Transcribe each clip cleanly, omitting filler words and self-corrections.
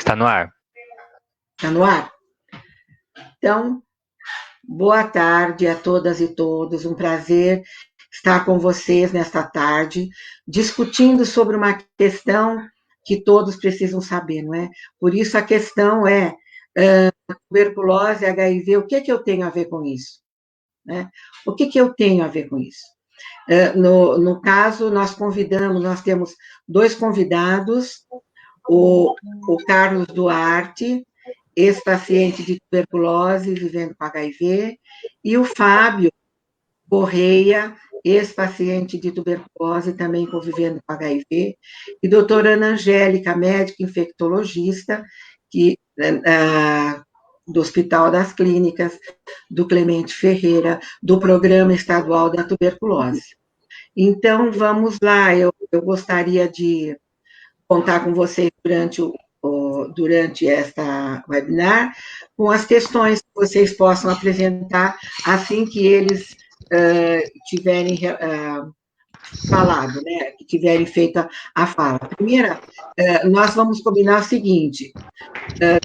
Está no ar. Está no ar? Então, boa tarde a todas e todos. Um prazer estar com vocês nesta tarde, discutindo sobre uma questão que todos precisam saber, não é? Por isso a questão é tuberculose, HIV, o que eu tenho a ver com isso? Né? O que eu tenho a ver com isso? No caso, nós temos dois convidados, o Carlos Duarte, ex-paciente de tuberculose vivendo com HIV, e o Fábio Correia, ex-paciente de tuberculose também convivendo com HIV, e doutora Ana Angélica, médica infectologista, do Hospital das Clínicas, do Clemente Ferreira, do Programa Estadual da Tuberculose. Então, vamos lá, eu gostaria de contar com vocês durante esta webinar, com as questões que vocês possam apresentar assim que eles tiverem falado, né, que tiverem feito a fala. Primeira, nós vamos combinar o seguinte,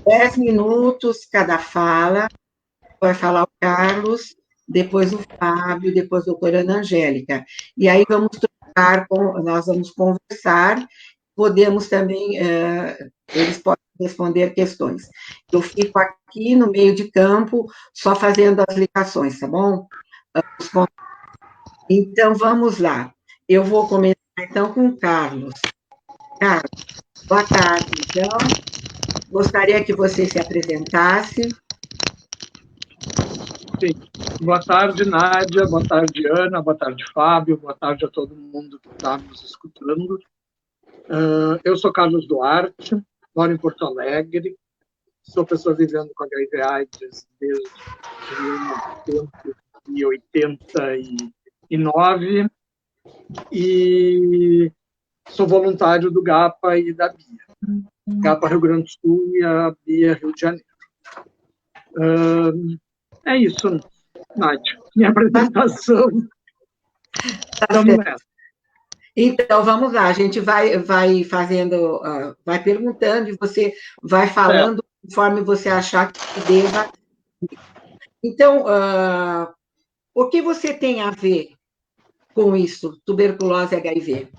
10 minutos cada fala, vai falar o Carlos, depois o Fábio, depois a doutora Ana Angélica. E aí nós vamos conversar, podemos também, eles podem responder questões. Eu fico aqui no meio de campo, só fazendo as ligações, tá bom? Então, vamos lá. Eu vou começar, então, com o Carlos. Carlos, boa tarde, então. Gostaria que você se apresentasse. Sim. Boa tarde, Nádia, boa tarde, Ana, boa tarde, Fábio, boa tarde a todo mundo que está nos escutando. Eu sou Carlos Duarte, moro em Porto Alegre, sou pessoa vivendo com HIV/AIDS desde 1989 e sou voluntário do GAPA e da BIA. GAPA Rio Grande do Sul e a BIA Rio de Janeiro. É isso, Nádia, minha apresentação. Vamos nessa. Então, vamos lá, a gente vai fazendo, vai perguntando e você vai falando conforme você achar que deva. Então, o que você tem a ver com isso, tuberculose e HIV?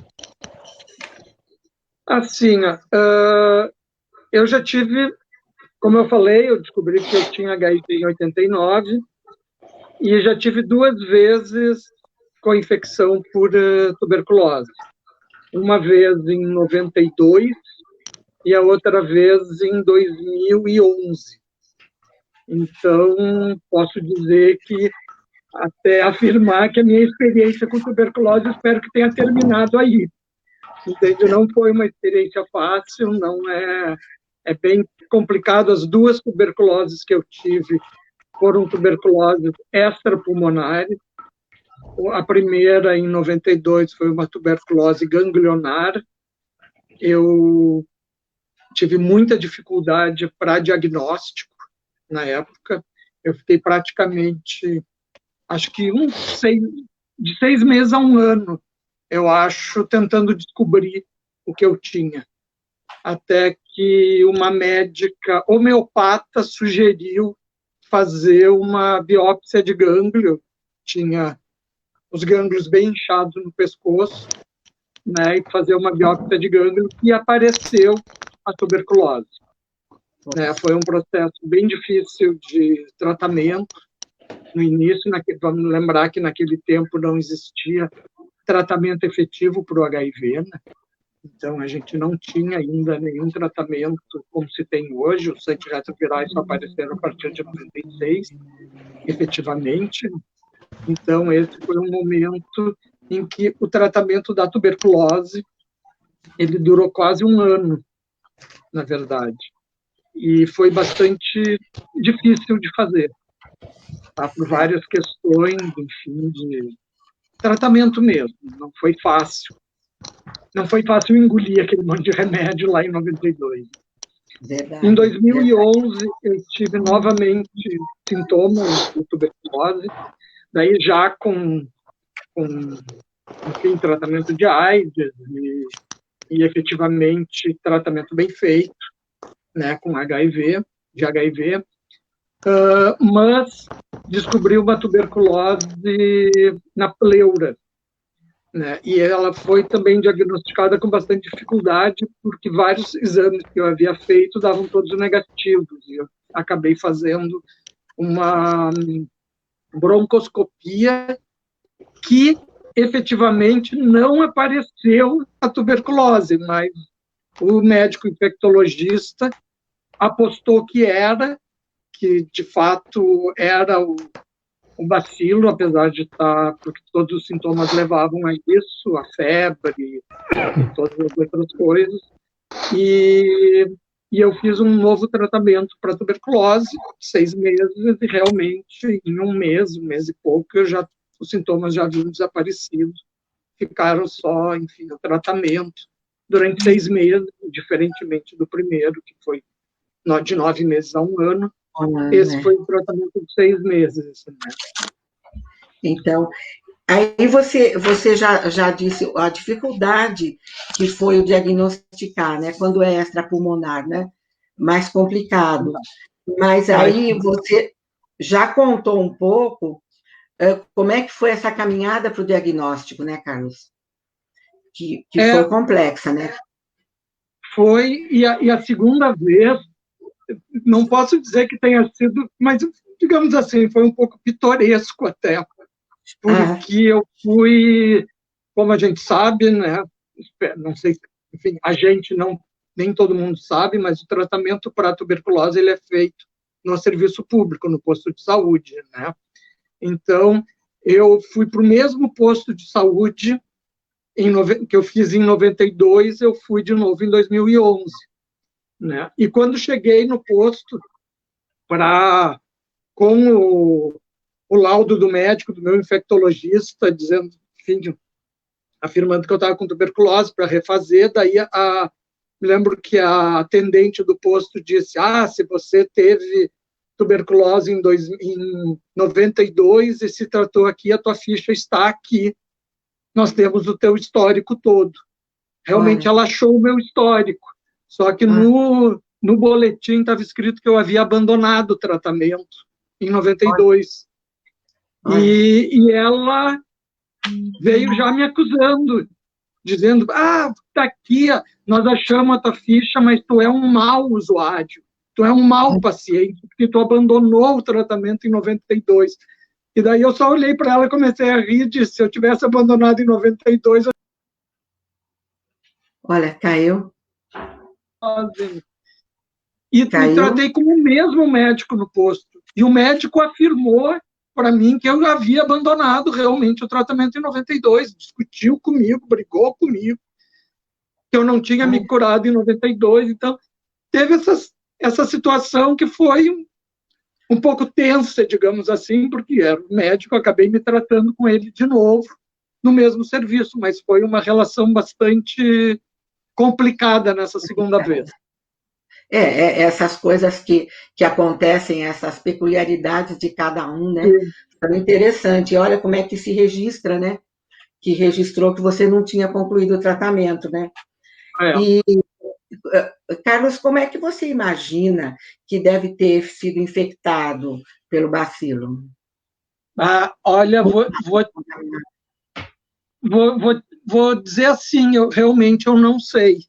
Assim, eu já tive, como eu falei, eu descobri que eu tinha HIV em 89 e já tive 2 vezes com infecção por tuberculose. Uma vez em 92 e a outra vez em 2011. Então, posso dizer que, até afirmar que a minha experiência com tuberculose, espero que tenha terminado aí. Entende? Não foi uma experiência fácil, não é bem complicado. As 2 tuberculoses que eu tive foram tuberculoses extrapulmonares. A primeira, em 92, foi uma tuberculose ganglionar. Eu tive muita dificuldade para diagnóstico na época. Eu fiquei praticamente, acho que de 6 meses a 1 ano, eu acho, tentando descobrir o que eu tinha. Até que uma médica homeopata sugeriu fazer uma biópsia de gânglio. Tinha os gânglios bem inchados no pescoço, né, e fazer uma biópsia de gânglio, e apareceu a tuberculose. Foi um processo bem difícil de tratamento. No início, vamos lembrar que naquele tempo não existia tratamento efetivo para o HIV, né? Então, a gente não tinha ainda nenhum tratamento como se tem hoje. Os antirretrovirais só apareceram a partir de 96, efetivamente. Então, esse foi um momento em que o tratamento da tuberculose ele durou quase 1 ano, na verdade. E foi bastante difícil de fazer, tá? Por várias questões, enfim, de tratamento mesmo. Não foi fácil. Não foi fácil engolir aquele monte de remédio lá em 92. Verdade, em 2011, eu tive novamente sintomas de tuberculose, daí já com enfim, tratamento de AIDS e efetivamente tratamento bem feito. né, com HIV, de HIV, mas descobri uma tuberculose na pleura, né, e ela foi também diagnosticada com bastante dificuldade, porque vários exames que eu havia feito davam todos negativos, e eu acabei fazendo uma broncoscopia que efetivamente não apareceu a tuberculose, mas o médico infectologista apostou que de fato era o bacilo, apesar de estar, porque todos os sintomas levavam a isso, a febre e todas as outras coisas, e eu fiz um novo tratamento para tuberculose, 6 meses, e realmente em um mês e pouco, os sintomas já haviam desaparecido, ficaram só, enfim, o tratamento durante 6 meses, diferentemente do primeiro, que foi de 9 meses a 1 ano. Esse foi um tratamento de 6 meses. Né? Então, aí você já disse a dificuldade que foi o diagnosticar, né? Quando é extrapulmonar, né? Mais complicado. Mas aí você já contou um pouco como é que foi essa caminhada para o diagnóstico, né, Carlos? Que foi complexa, né? Foi, e a segunda vez, não posso dizer que tenha sido, mas, digamos assim, foi um pouco pitoresco até, porque eu fui, como a gente sabe, né, não sei, enfim, a gente não, nem todo mundo sabe, mas o tratamento para a tuberculose ele é feito no serviço público, no posto de saúde, né? Então, eu fui para o mesmo posto de saúde que eu fiz em 92, eu fui de novo em 2011. Né? E quando cheguei no posto, com o laudo do médico, do meu infectologista, dizendo, enfim, afirmando que eu estava com tuberculose para refazer, daí me lembro que a atendente do posto disse, se você teve tuberculose em 92 e se tratou aqui, a tua ficha está aqui, nós temos o teu histórico todo. Realmente ela achou o meu histórico, só que no boletim estava escrito que eu havia abandonado o tratamento em 92. E ela veio já me acusando, dizendo, tá aqui, nós achamos a tua ficha, mas tu é um mau usuário, tu é um mau paciente, porque tu abandonou o tratamento em 92. E daí eu só olhei para ela e comecei a rir, e disse, se eu tivesse abandonado em 92... Olha, caiu. E me tratei como o mesmo médico no posto. E o médico afirmou para mim que eu havia abandonado realmente o tratamento em 92, discutiu comigo, brigou comigo, que eu não tinha me curado em 92. Então, teve essa situação que foi um pouco tensa, digamos assim, porque era um médico, acabei me tratando com ele de novo, no mesmo serviço, mas foi uma relação bastante complicada nessa segunda vez. Essas coisas que acontecem, essas peculiaridades de cada um, né? São interessantes. Olha como é que se registra, né? Que registrou que você não tinha concluído o tratamento, né? E, Carlos, como é que você imagina que deve ter sido infectado pelo bacilo? Olha, vou dizer assim, realmente eu não sei.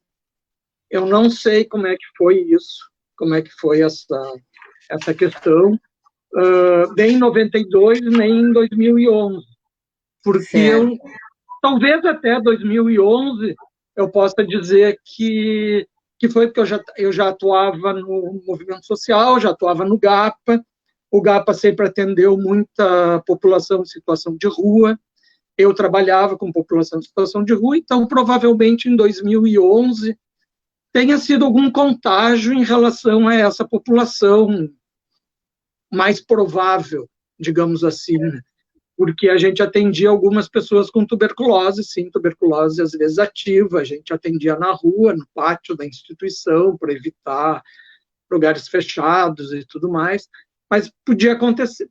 Eu não sei como é que foi isso, como é que foi essa questão, nem em 92, nem em 2011. Porque talvez até 2011 eu possa dizer que foi porque eu já atuava no movimento social, já atuava no GAPA, o GAPA sempre atendeu muita população em situação de rua, eu trabalhava com população em situação de rua, então provavelmente em 2011 tenha sido algum contágio em relação a essa população mais provável, digamos assim, né? Porque a gente atendia algumas pessoas com tuberculose, sim, tuberculose às vezes ativa, a gente atendia na rua, no pátio da instituição, para evitar lugares fechados e tudo mais, mas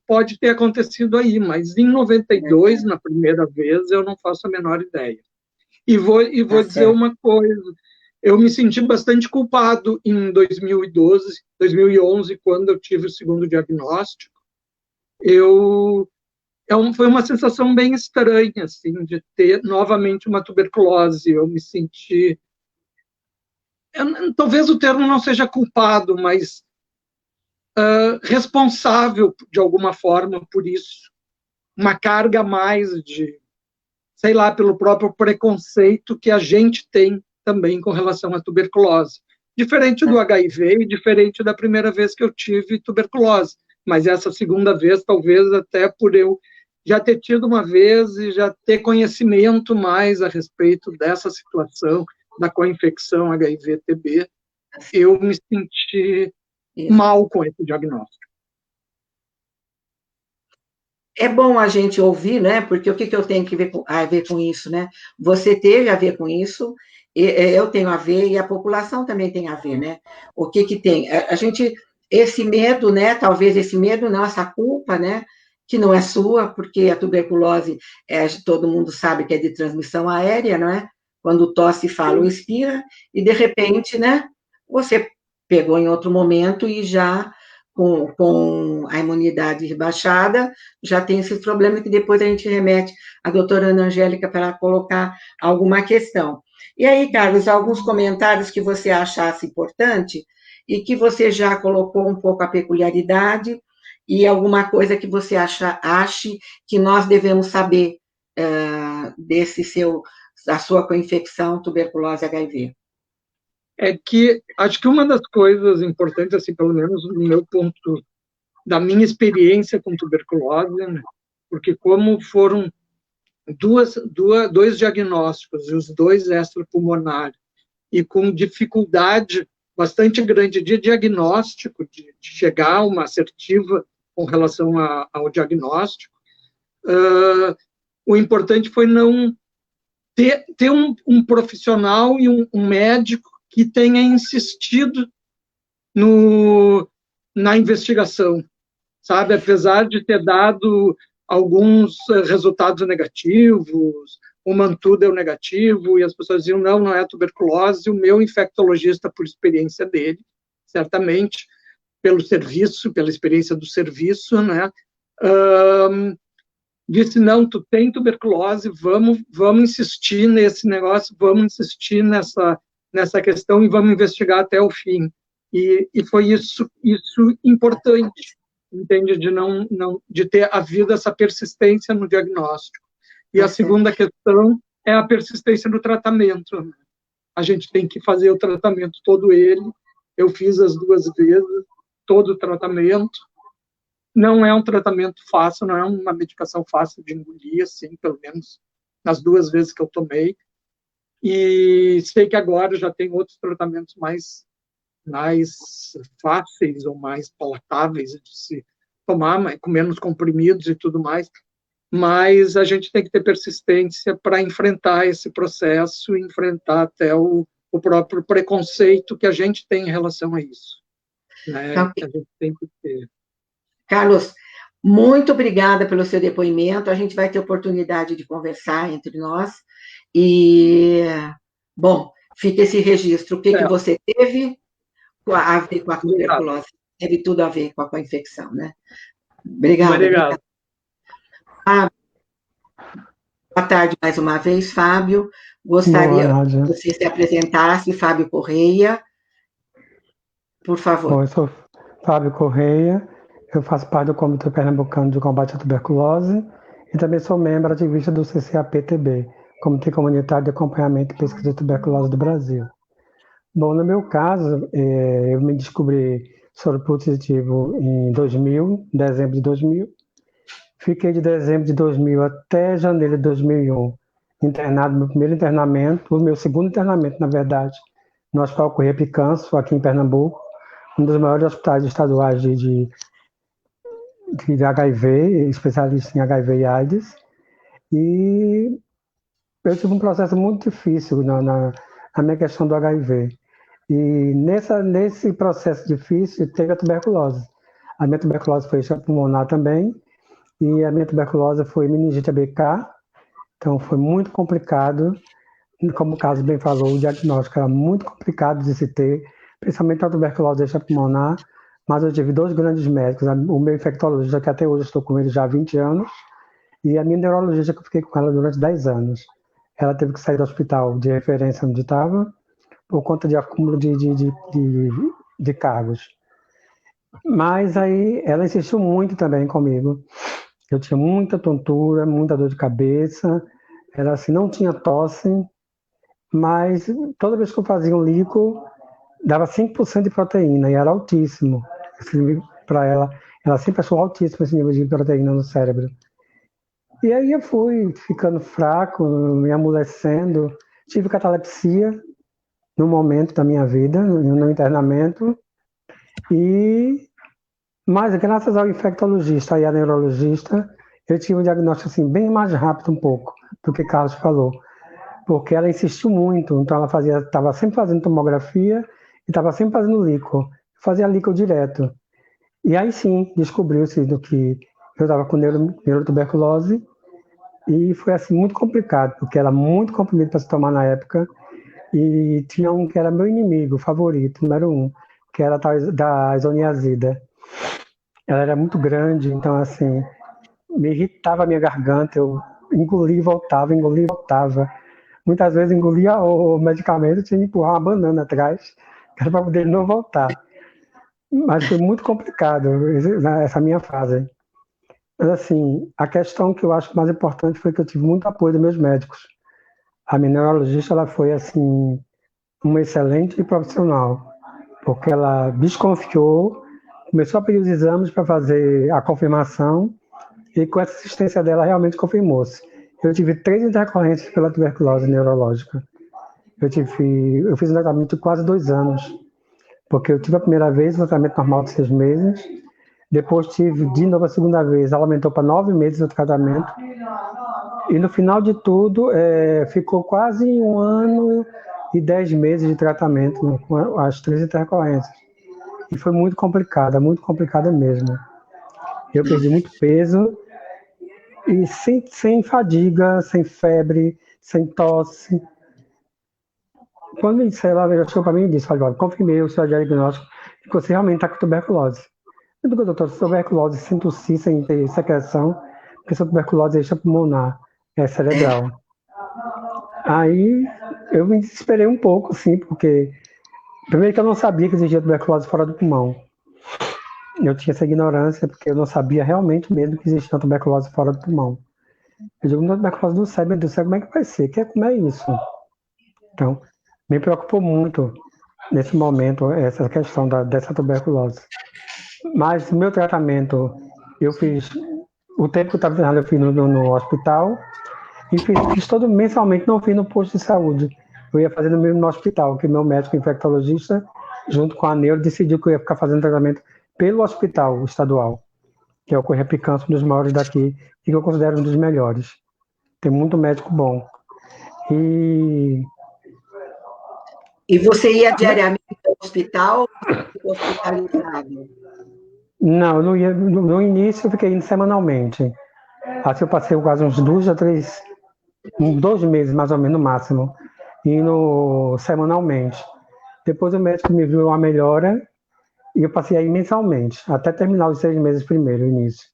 pode ter acontecido aí, mas em 92, na primeira vez, eu não faço a menor ideia. E vou dizer uma coisa, eu me senti bastante culpado em 2012, 2011, quando eu tive o segundo diagnóstico. Foi uma sensação bem estranha, assim, de ter novamente uma tuberculose. Eu me senti... talvez o termo não seja culpado, mas responsável, de alguma forma, por isso. Uma carga a mais de, sei lá, pelo próprio preconceito que a gente tem também com relação à tuberculose. Diferente do HIV e diferente da primeira vez que eu tive tuberculose. Mas essa segunda vez, talvez até por eu já ter tido uma vez e já ter conhecimento mais a respeito dessa situação, da co-infecção HIV-TB, eu me senti mal com esse diagnóstico. É bom a gente ouvir, né? Porque o que eu tenho a ver com isso, né? Você teve a ver com isso, eu tenho a ver e a população também tem a ver, né? O que tem? A gente, esse medo, né? Talvez esse medo, não, essa culpa, né? Que não é sua, porque a tuberculose, todo mundo sabe que é de transmissão aérea, não é? Quando tosse, fala ou expira, e de repente, né? Você pegou em outro momento e já com a imunidade rebaixada, já tem esse problema que depois a gente remete à doutora Ana Angélica para colocar alguma questão. E aí, Carlos, alguns comentários que você achasse importante e que você já colocou um pouco a peculiaridade e alguma coisa que você ache que nós devemos saber da sua coinfecção tuberculose HIV. É que acho que uma das coisas importantes, assim, pelo menos no meu ponto, da minha experiência com tuberculose, né, porque como foram dois diagnósticos, e os dois extrapulmonares, e com dificuldade bastante grande de diagnóstico, de chegar a uma assertiva com relação ao diagnóstico, o importante foi não ter um profissional e um médico que tenha insistido na investigação, sabe? Apesar de ter dado alguns resultados negativos, o mantu deu negativo, e as pessoas diziam, não é tuberculose, o meu infectologista, por experiência dele, certamente, pelo serviço, pela experiência do serviço, né? Disse, não, tu tem tuberculose, vamos insistir nesse negócio, vamos insistir nessa questão e vamos investigar até o fim. E foi isso importante, entende? De ter havido essa persistência no diagnóstico. E a segunda questão é a persistência no tratamento. Né? A gente tem que fazer o tratamento todo ele. Eu fiz as 2 vezes, todo o tratamento. Não é um tratamento fácil, não é uma medicação fácil de engolir, assim, pelo menos nas 2 vezes que eu tomei. E sei que agora já tem outros tratamentos mais fáceis ou mais palatáveis de se tomar, com menos comprimidos e tudo mais, mas a gente tem que ter persistência para enfrentar esse processo, enfrentar até o próprio preconceito que a gente tem em relação a isso, né? Então, que a gente tem que ter. Carlos, muito obrigada pelo seu depoimento, a gente vai ter oportunidade de conversar entre nós, e, bom, fica esse registro, o que você teve a ver com a tuberculose, teve tudo a ver com a infecção, né? Obrigada. Boa tarde mais uma vez, Fábio. Gostaria que você se apresentasse, Fábio Correia, por favor. Bom, eu sou Fábio Correia, eu faço parte do Comitê Pernambucano de Combate à Tuberculose e também sou membro ativista do CCAP-TB, Comitê Comunitário de Acompanhamento e Pesquisa de Tuberculose do Brasil. Bom, no meu caso, eu me descobri soropositivo em 2000, dezembro de 2000. Fiquei de dezembro de 2000 até janeiro de 2001 internado, meu primeiro internamento, o meu segundo internamento, na verdade, no Hospital Correia Picanço, aqui em Pernambuco, um dos maiores hospitais estaduais de HIV, especialista em HIV e AIDS. E eu tive um processo muito difícil na minha questão do HIV. E nesse processo difícil, teve a tuberculose. A minha tuberculose foi pulmonar também, e a minha tuberculose foi meningite ABK, então foi muito complicado. como o caso bem falou, o diagnóstico era muito complicado de se ter, principalmente a tuberculose extrapulmonar, mas eu tive 2 grandes médicos, o meu infectologista, que até hoje eu estou com ele já há 20 anos, e a minha neurologista, que eu fiquei com ela durante 10 anos. Ela teve que sair do hospital de referência onde estava, por conta de acúmulo de cargos. Mas aí ela insistiu muito também comigo. Eu tinha muita tontura, muita dor de cabeça, era assim, não tinha tosse, mas toda vez que eu fazia um líquido, dava 5% de proteína, e era altíssimo. Para ela sempre achou altíssimo esse nível de proteína no cérebro. E aí eu fui ficando fraco, me amolecendo, tive catalepsia no momento da minha vida, no internamento, mas graças ao infectologista e à neurologista, eu tive um diagnóstico assim, bem mais rápido um pouco do que Carlos falou, porque ela insistiu muito, então ela estava sempre fazendo tomografia e estava sempre fazendo líquido, fazia líquido direto. E aí sim, descobriu-se do que eu estava com neurotuberculose, e foi assim muito complicado, porque era muito comprimido para se tomar na época, e tinha um que era meu inimigo favorito, número 1, que era da isoniazida. Ela era muito grande, então assim, me irritava a minha garganta, eu engolia e voltava. Muitas vezes engolia o medicamento e tinha que empurrar uma banana atrás, para poder não voltar. Mas foi muito complicado essa minha fase. Mas assim, a questão que eu acho mais importante foi que eu tive muito apoio dos meus médicos. A minha neurologista, ela foi assim, uma excelente profissional, porque ela desconfiou, começou a pedir os exames para fazer a confirmação, e com essa assistência dela realmente confirmou-se. Eu tive 3 intercorrências pela tuberculose neurológica. Eu fiz um tratamento de quase 2 anos, porque eu tive a primeira vez um tratamento normal de 6 meses, depois tive de novo a segunda vez, ela aumentou para 9 meses o tratamento, e no final de tudo, ficou quase 1 ano e 10 meses de tratamento com as 3 intercorrências. E foi muito complicada mesmo. Eu perdi muito peso, e sem fadiga, sem febre, sem tosse. Quando ele saiu lá, ele chegou para mim e disse: olha, confirmei o seu diagnóstico, que você realmente está com tuberculose. Eu digo: doutor, tuberculose, sinto sim, sem ter secreção, porque essa tuberculose é extrapulmonar, é cerebral. Aí eu me desesperei um pouco, sim, porque primeiro que eu não sabia que existia tuberculose fora do pulmão. Eu tinha essa ignorância, porque eu não sabia realmente mesmo que existia tuberculose fora do pulmão. Eu digo: não, tuberculose do cérebro, como é que vai ser? Como é isso? Então, me preocupou muito nesse momento essa questão dessa tuberculose. Mas o meu tratamento, eu fiz, o tempo que eu estava internado, eu fiz no hospital, e fiz todo mensalmente, não fiz no posto de saúde. Eu ia fazendo mesmo no hospital, que meu médico infectologista, junto com a neuro, decidiu que eu ia ficar fazendo tratamento pelo hospital estadual, que é o Correia Picanço, um dos maiores daqui, e que eu considero um dos melhores. Tem muito médico bom. E você ia diariamente ao hospital ou hospitalizado? Não, eu não ia, no início eu fiquei indo semanalmente. Assim eu passei quase uns 2 a 3, 2 meses mais ou menos no máximo, indo semanalmente. Depois o médico me viu uma melhora e eu passei aí mensalmente, até terminar os 6 meses primeiro, o início.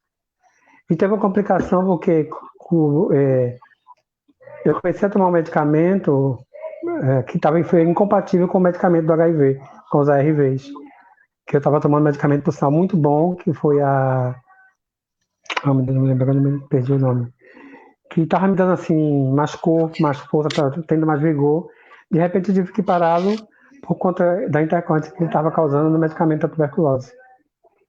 E teve uma complicação porque eu comecei a tomar um medicamento que foi incompatível com o medicamento do HIV, com os ARVs. Que eu estava tomando um medicamento, por sinal, muito bom, que foi não me lembro, agora me perdi o nome. Que estava me dando assim, mais corpo, mais força, tendo mais vigor. De repente eu tive que pará-lo por conta da intercorrência que ele estava causando no medicamento da tuberculose.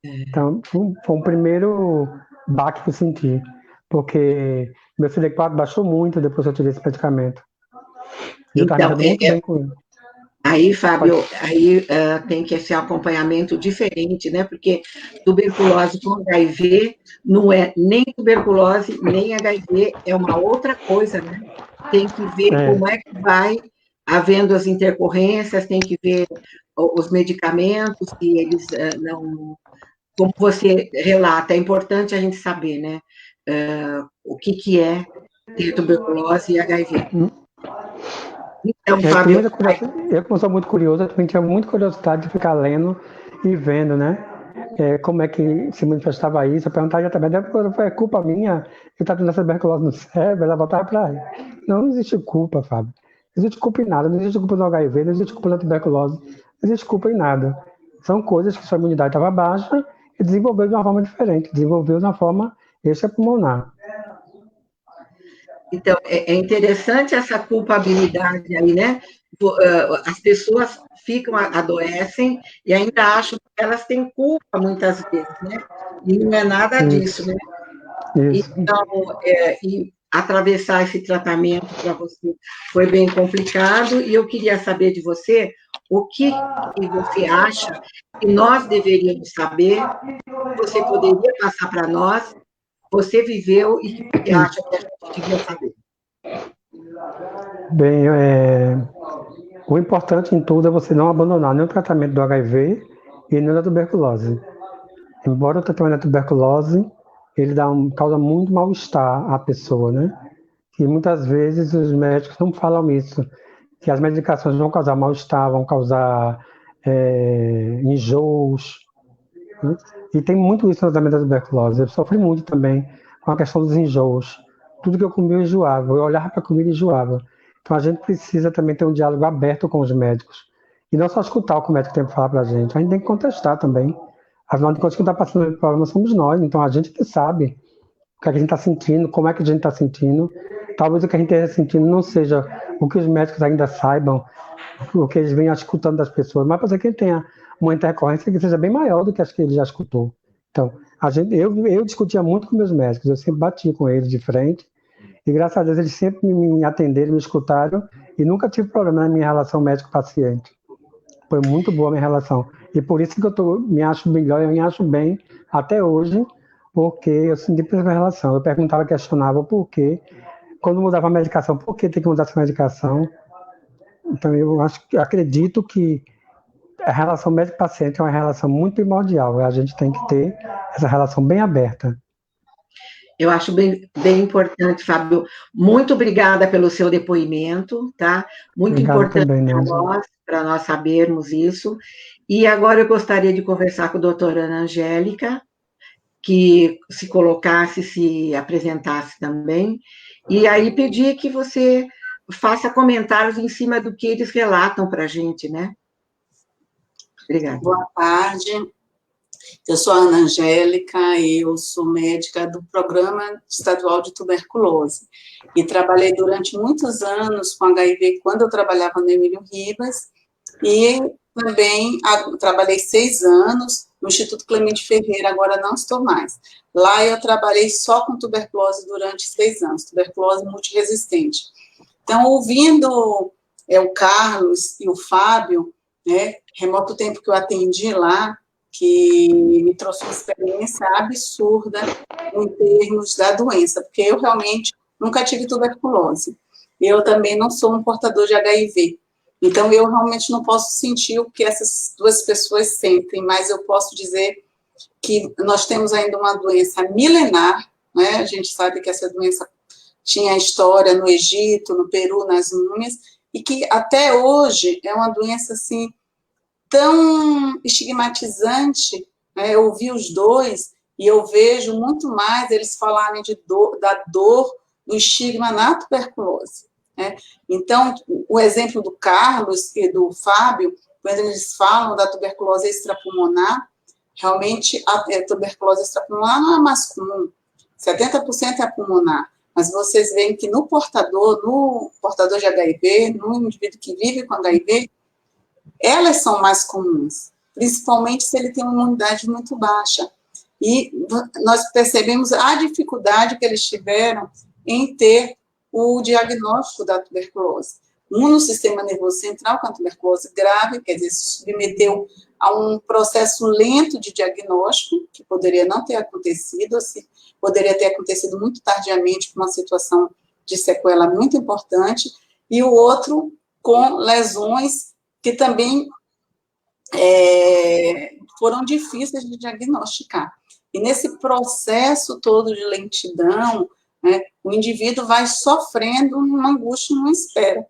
Então, foi um primeiro baque que eu senti, porque meu CD4 baixou muito depois que eu tirei esse medicamento. E eu estava muito bem com ele. Aí, Fábio, tem que ser um acompanhamento diferente, né? Porque tuberculose com HIV não é nem tuberculose, nem HIV, é uma outra coisa, né? Tem que ver como é que vai havendo as intercorrências, tem que ver os medicamentos, que eles não... Como você relata, é importante a gente saber, né? O que é ter tuberculose e HIV. Então, Fábio, Eu, como sou muito curioso, eu também tinha muita curiosidade de ficar lendo e vendo, né? Como é que se manifestava isso. Eu perguntava também, depois foi culpa minha, eu estava tendo essa tuberculose no cérebro, ela voltava para aí. Não existe culpa, Fábio. Não existe culpa em nada, não existe culpa no HIV, não existe culpa na tuberculose, não existe culpa em nada. São coisas que sua imunidade estava baixa e desenvolveu de uma forma diferente, desenvolveu de uma forma extrapulmonar. então, é interessante essa culpabilidade aí, né? As pessoas adoecem e ainda acham que elas têm culpa muitas vezes, né? E não é nada disso, né? Isso. Então, e atravessar esse tratamento para você foi bem complicado, e eu queria saber de você o que você acha que nós deveríamos saber, você poderia passar para nós, você viveu e que você acha que a gente devia saber. Bem, o importante em tudo é você não abandonar nem o tratamento do HIV e nem da tuberculose. Embora o tratamento da tuberculose, ele causa muito mal-estar à pessoa, né? E muitas vezes os médicos não falam isso, que as medicações vão causar mal-estar, vão causar enjoos, né? E tem muito isso no tratamento da tuberculose. Eu sofri muito também com a questão dos enjoos. Tudo que eu comia eu enjoava, eu olhava para a comida e enjoava. Então a gente precisa também ter um diálogo aberto com os médicos. E não só escutar o que o médico tem para falar para a gente tem que contestar também. Afinal de contas, quem está passando pelo problema somos nós, então a gente que sabe o que a gente está sentindo, como é que a gente está sentindo. Talvez o que a gente esteja sentindo não seja o que os médicos ainda saibam, o que eles venham escutando das pessoas, mas pode ser que ele tenha uma intercorrência que seja bem maior do que as que ele já escutou. Então, eu discutia muito com meus médicos, eu sempre batia com eles de frente, e graças a Deus eles sempre me atenderam, me escutaram, e nunca tive problema na minha relação médico-paciente. Foi muito boa a minha relação. E por isso que me acho melhor, eu me acho bem até hoje, porque eu senti essa relação. Eu perguntava, questionava o porquê. Quando mudava a medicação, por que tem que mudar essa medicação? Então, acredito que a relação médico-paciente é uma relação muito primordial. A gente tem que ter essa relação bem aberta. Eu acho bem, bem importante, Fábio. Muito obrigada pelo seu depoimento, tá? Muito Obrigado importante também, para nós sabermos isso. E agora eu gostaria de conversar com a doutora Ana Angélica, que se colocasse, se apresentasse também, e aí pedir que você faça comentários em cima do que eles relatam para a gente, né? Obrigada. Boa tarde. Eu sou a Ana Angélica, eu sou médica do Programa Estadual de Tuberculose e trabalhei durante muitos anos com HIV quando eu trabalhava no Emílio Ribas e também trabalhei 6 anos no Instituto Clemente Ferreira, agora não estou mais. Lá eu trabalhei só com tuberculose durante 6 anos, tuberculose multiresistente. Então, ouvindo o Carlos e o Fábio, né, remoto tempo que eu atendi lá, que me trouxe uma experiência absurda em termos da doença, porque eu realmente nunca tive tuberculose. Eu também não sou um portador de HIV. Então, eu realmente não posso sentir o que essas duas pessoas sentem, mas eu posso dizer que nós temos ainda uma doença milenar, né? A gente sabe que essa doença tinha história no Egito, no Peru, nas múmias, e que até hoje é uma doença, assim, tão estigmatizante, né? Eu ouvi os dois e eu vejo muito mais eles falarem da dor, do estigma na tuberculose, né? Então, o exemplo do Carlos e do Fábio, quando eles falam da tuberculose extrapulmonar, realmente a tuberculose extrapulmonar não é mais comum, 70% é pulmonar, mas vocês veem que no portador de HIV, no indivíduo que vive com HIV, elas são mais comuns, principalmente se ele tem uma imunidade muito baixa. E nós percebemos a dificuldade que eles tiveram em ter o diagnóstico da tuberculose. No sistema nervoso central, com a tuberculose grave, quer dizer, se submeteu a um processo lento de diagnóstico, que poderia não ter acontecido, poderia ter acontecido muito tardiamente, com uma situação de sequela muito importante, e o outro com lesões que também foram difíceis de diagnosticar. E nesse processo todo de lentidão, né, o indivíduo vai sofrendo uma angústia, uma espera.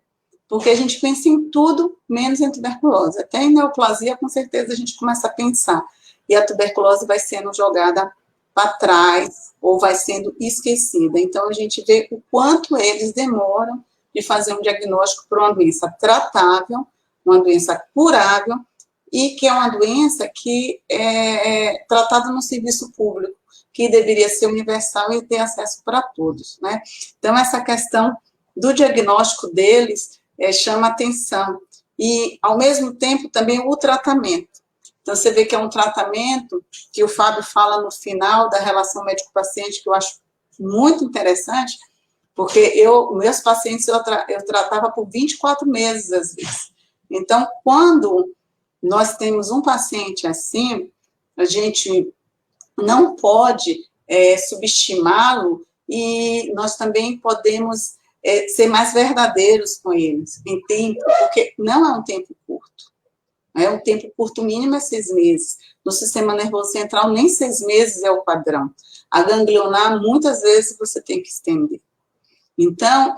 porque a gente pensa em tudo menos em tuberculose. Até em neoplasia, com certeza, a gente começa a pensar. E a tuberculose vai sendo jogada para trás, ou vai sendo esquecida. Então, a gente vê o quanto eles demoram de fazer um diagnóstico para uma doença tratável, uma doença curável, e que é uma doença que é tratada no serviço público, que deveria ser universal e ter acesso para todos, né? Então, essa questão do diagnóstico deles chama atenção. E, ao mesmo tempo, também o tratamento. Então, você vê que é um tratamento que o Fábio fala no final da relação médico-paciente, que eu acho muito interessante, porque meus pacientes eu tratava por 24 meses, às vezes. Então, quando nós temos um paciente assim, a gente não pode subestimá-lo e nós também podemos ser mais verdadeiros com eles em tempo, porque não é um tempo curto. É um tempo curto, mínimo é 6 meses. No sistema nervoso central, nem 6 meses é o padrão. A ganglionar, muitas vezes, você tem que estender. Então,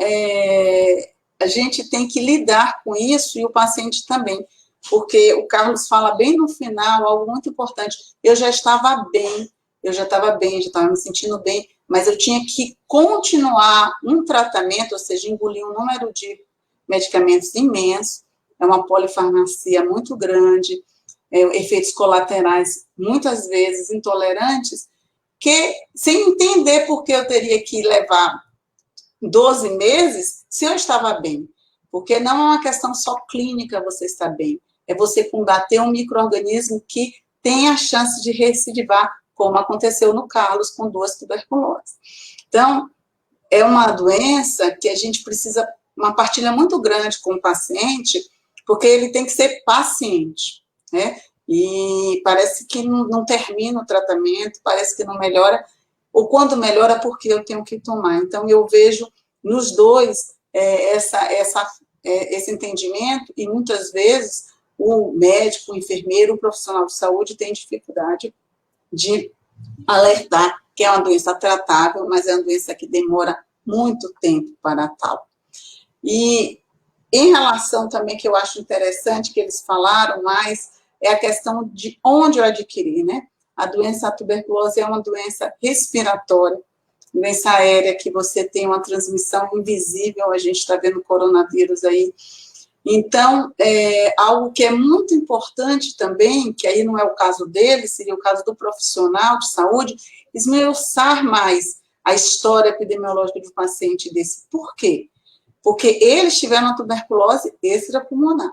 a gente tem que lidar com isso e o paciente também. Porque o Carlos fala bem no final, algo muito importante. Eu já estava bem, já estava me sentindo bem, mas eu tinha que continuar um tratamento, ou seja, engolir um número de medicamentos imenso, é uma polifarmacia muito grande, efeitos colaterais muitas vezes intolerantes, que sem entender por que eu teria que levar 12 meses se eu estava bem. Porque não é uma questão só clínica você estar bem, é você combater um micro-organismo que tem a chance de recidivar, como aconteceu no Carlos com 2 tuberculoses. Então, é uma doença que a gente precisa uma partilha muito grande com o paciente, porque ele tem que ser paciente, né? E parece que não termina o tratamento, parece que não melhora, ou quando melhora, porque eu tenho que tomar. Então, eu vejo nos dois esse entendimento, e muitas vezes o médico, o enfermeiro, o profissional de saúde tem dificuldade de alertar que é uma doença tratável, mas é uma doença que demora muito tempo para tal. E em relação também, que eu acho interessante que eles falaram mais, é a questão de onde eu adquiri, né? A doença, a tuberculose, é uma doença respiratória, doença aérea, que você tem uma transmissão invisível, a gente está vendo o coronavírus aí. Então, algo que é muito importante também, que aí não é o caso dele, seria o caso do profissional de saúde, esmiuçar mais a história epidemiológica de um paciente desse. Por quê? Porque eles tiveram a tuberculose extrapulmonar.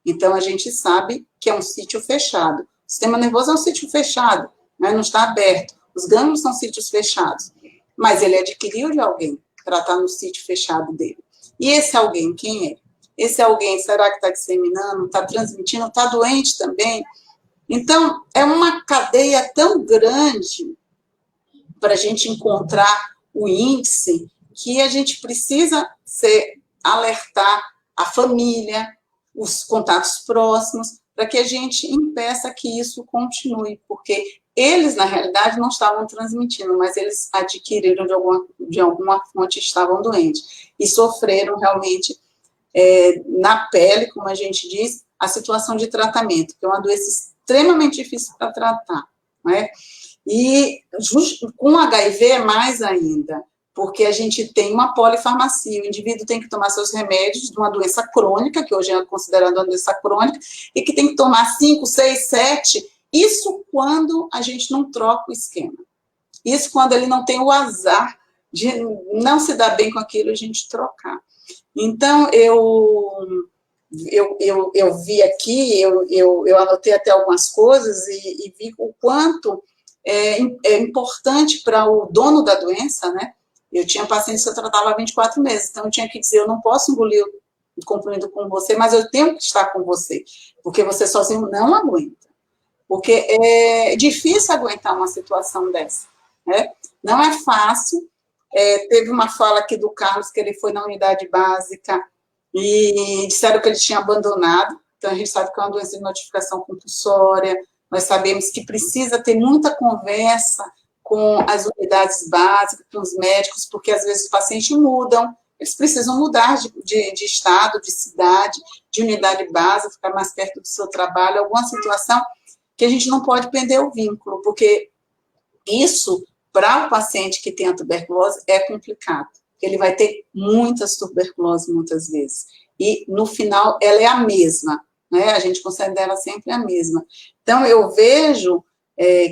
Então, a gente sabe que é um sítio fechado. O sistema nervoso é um sítio fechado, né? Não está aberto. Os gânglios são sítios fechados. Mas ele adquiriu de alguém para estar no sítio fechado dele. E esse alguém, quem é? Esse alguém, será que está disseminando, está transmitindo, está doente também? Então, é uma cadeia tão grande para a gente encontrar o índice, que a gente precisa alertar a família, os contatos próximos, para que a gente impeça que isso continue, porque eles, na realidade, não estavam transmitindo, mas eles adquiriram de alguma fonte, estavam doentes, e sofreram realmente na pele, como a gente diz, a situação de tratamento, que é uma doença extremamente difícil para tratar, né? E com HIV é mais ainda, porque a gente tem uma polifarmacia, o indivíduo tem que tomar seus remédios de uma doença crônica, que hoje é considerada uma doença crônica, e que tem que tomar 5, 6, 7, isso quando a gente não troca o esquema. Isso quando ele não tem o azar de não se dar bem com aquilo e a gente trocar. Então, eu vi aqui, eu anotei até algumas coisas e vi o quanto é importante para o dono da doença, né? Eu tinha pacientes que eu tratava há 24 meses, então eu tinha que dizer, eu não posso engolir o comprimido com você, mas eu tenho que estar com você, porque você sozinho não aguenta. Porque é difícil aguentar uma situação dessa, né? Não é fácil. Teve uma fala aqui do Carlos, que ele foi na unidade básica e disseram que ele tinha abandonado. Então, a gente sabe que é uma doença de notificação compulsória, nós sabemos que precisa ter muita conversa com as unidades básicas, com os médicos, porque às vezes os pacientes mudam, eles precisam mudar de estado, de cidade, de unidade básica, ficar mais perto do seu trabalho, alguma situação que a gente não pode perder o vínculo, porque isso, para o paciente que tem a tuberculose, é complicado. Ele vai ter muitas tuberculoses, muitas vezes. E, no final, ela é a mesma, né? A gente considera sempre a mesma. Então, eu vejo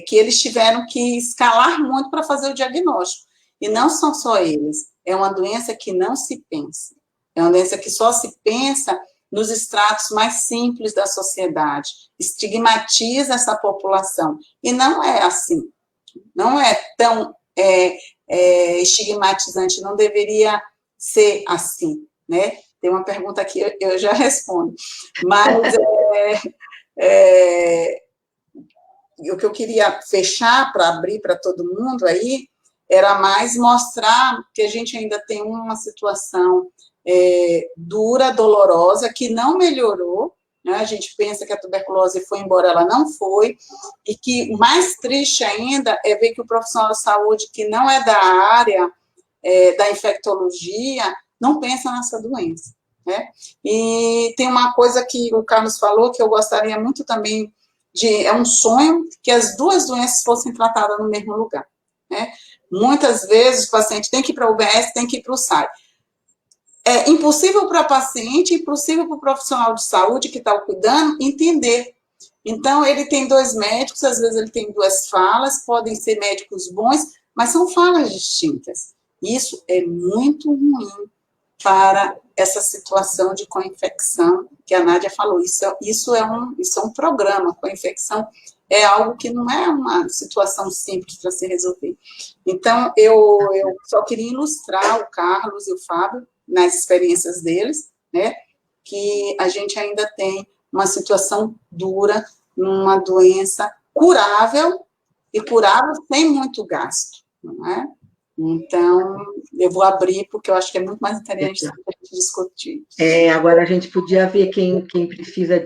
que eles tiveram que escalar muito para fazer o diagnóstico. E não são só eles. É uma doença que não se pensa. É uma doença que só se pensa nos estratos mais simples da sociedade. Estigmatiza essa população. E não é assim. Não é tão estigmatizante, não deveria ser assim, né? Tem uma pergunta aqui, eu já respondo. Mas o que eu queria fechar para abrir para todo mundo aí era mais mostrar que a gente ainda tem uma situação dura, dolorosa, que não melhorou, né? A gente pensa que a tuberculose foi embora, ela não foi, e que mais triste ainda é ver que o profissional de saúde que não é da área da infectologia não pensa nessa doença, né? E tem uma coisa que o Carlos falou que eu gostaria muito também é um sonho que as duas doenças fossem tratadas no mesmo lugar, né? Muitas vezes o paciente tem que ir para o UBS, tem que ir para o SAI. É impossível para o paciente, impossível para o profissional de saúde que está cuidando entender. Então, ele tem dois médicos, às vezes ele tem duas falas, podem ser médicos bons, mas são falas distintas. Isso é muito ruim para essa situação de co-infecção que a Nádia falou. Isso é um programa, co-infecção é algo que não é uma situação simples para se resolver. Então, eu só queria ilustrar o Carlos e o Fábio nas experiências deles, né, que a gente ainda tem uma situação dura, uma doença curável, e curável sem muito gasto, não é? Então, eu vou abrir, porque eu acho que é muito mais interessante a gente discutir. Agora a gente podia ver quem precisa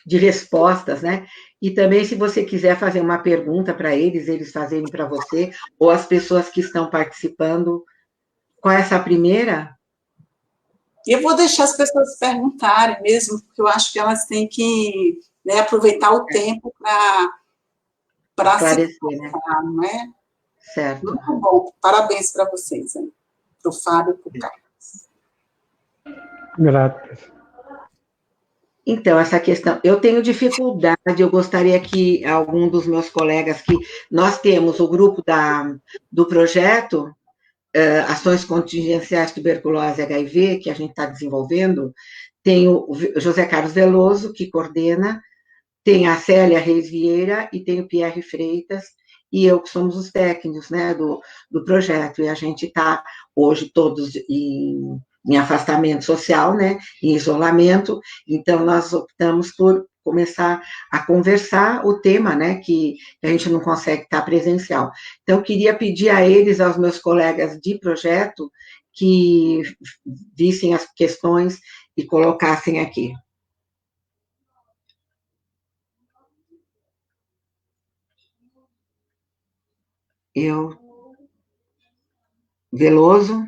de respostas, né? E também, se você quiser fazer uma pergunta para eles fazerem para você, ou as pessoas que estão participando, qual é essa primeira? Eu vou deixar as pessoas perguntarem mesmo, porque eu acho que elas têm que, né, aproveitar o tempo para esclarecer, né? Não é? Certo. Muito bom. Parabéns para vocês, para o Fábio e para o Carlos. Grato. Então, essa questão, eu tenho dificuldade, eu gostaria que algum dos meus colegas, que nós temos o grupo do projeto, Ações Contingenciais Tuberculose e HIV, que a gente está desenvolvendo, tem o José Carlos Veloso, que coordena, tem a Célia Reis Vieira e tem o Pierre Freitas, e eu que somos os técnicos, né, do projeto, e a gente está hoje todos em afastamento social, né, em isolamento, então nós optamos por começar a conversar o tema, né, que a gente não consegue estar presencial. Então, eu queria pedir a eles, aos meus colegas de projeto, que vissem as questões e colocassem aqui. Veloso,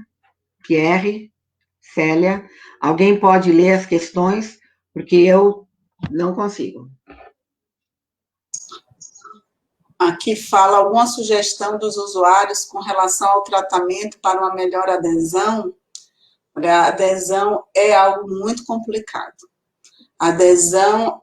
Pierre, Célia, alguém pode ler as questões, porque eu não consigo. Aqui fala alguma sugestão dos usuários com relação ao tratamento para uma melhor adesão. A adesão é algo muito complicado. A adesão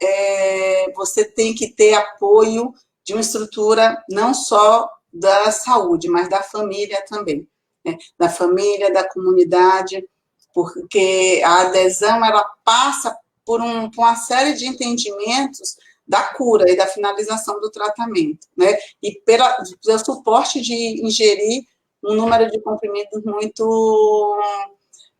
você tem que ter apoio de uma estrutura não só da saúde, mas da família também, né? Da família, da comunidade, porque a adesão ela passa por uma série de entendimentos da cura e da finalização do tratamento, né? E pelo suporte de ingerir um número de comprimidos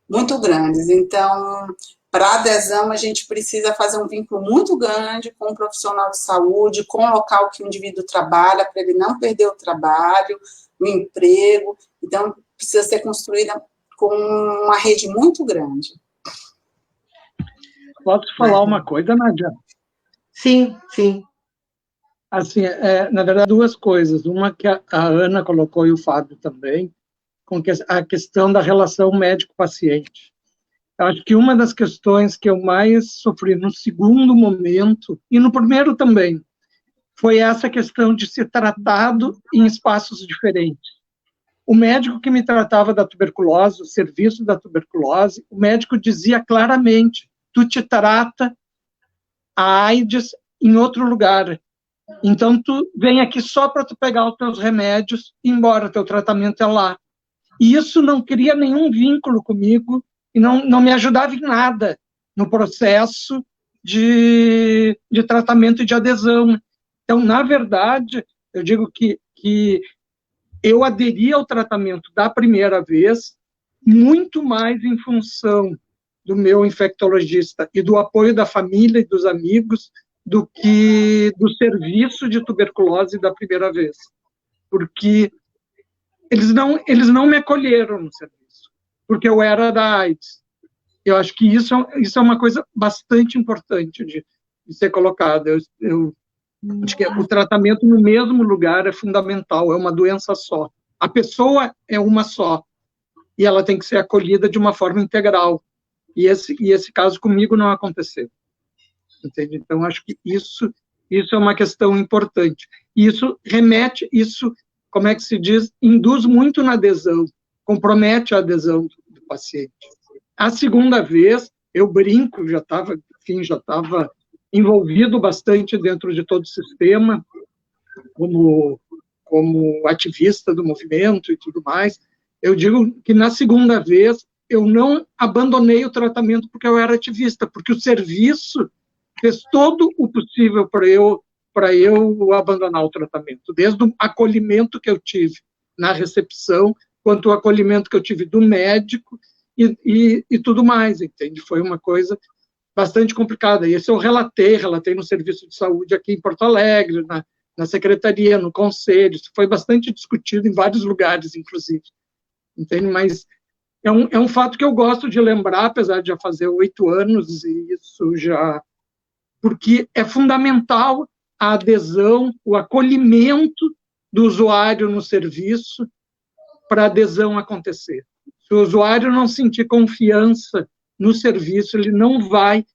muito grandes. Então, para adesão, a gente precisa fazer um vínculo muito grande com o profissional de saúde, com o local que o indivíduo trabalha, para ele não perder o trabalho, o emprego. Então, precisa ser construída com uma rede muito grande. Posso falar uma coisa, Nádia? Sim, sim. Assim, na verdade, duas coisas. Uma que a Ana colocou e o Fábio também, com a questão da relação médico-paciente. Acho que uma das questões que eu mais sofri no segundo momento, e no primeiro também, foi essa questão de ser tratado em espaços diferentes. O médico que me tratava da tuberculose, o serviço da tuberculose, o médico dizia claramente, tu te trata a AIDS em outro lugar. Então, tu vem aqui só para tu pegar os teus remédios e ir embora, teu tratamento é lá. E isso não cria nenhum vínculo comigo e não me ajudava em nada no processo de tratamento e de adesão. Então, na verdade, eu digo que eu aderi ao tratamento da primeira vez muito mais em função do meu infectologista e do apoio da família e dos amigos do que do serviço de tuberculose da primeira vez. Porque eles não me acolheram no serviço, porque eu era da AIDS. Eu acho que isso é uma coisa bastante importante de ser colocada. Eu acho que o tratamento no mesmo lugar é fundamental, é uma doença só. A pessoa é uma só, e ela tem que ser acolhida de uma forma integral. E esse caso comigo não aconteceu. Entende? Então, acho que isso é uma questão importante. Isso como é que se diz, induz muito na adesão, compromete a adesão do paciente. A segunda vez, eu brinco, já estava envolvido bastante dentro de todo o sistema, como ativista do movimento e tudo mais. Eu digo que na segunda vez eu não abandonei o tratamento porque eu era ativista, porque o serviço fez todo o possível para eu abandonar o tratamento, desde o acolhimento que eu tive na recepção, quanto o acolhimento que eu tive do médico e tudo mais, entende? Foi uma coisa bastante complicada. E isso eu relatei no serviço de saúde aqui em Porto Alegre, na secretaria, no conselho. Isso foi bastante discutido em vários lugares, inclusive. Entende? Mas é um fato que eu gosto de lembrar, apesar de já fazer 8 anos, e isso já... Porque é fundamental a adesão, o acolhimento do usuário no serviço para a adesão acontecer. Se o usuário não sentir confiança no serviço, ele não vai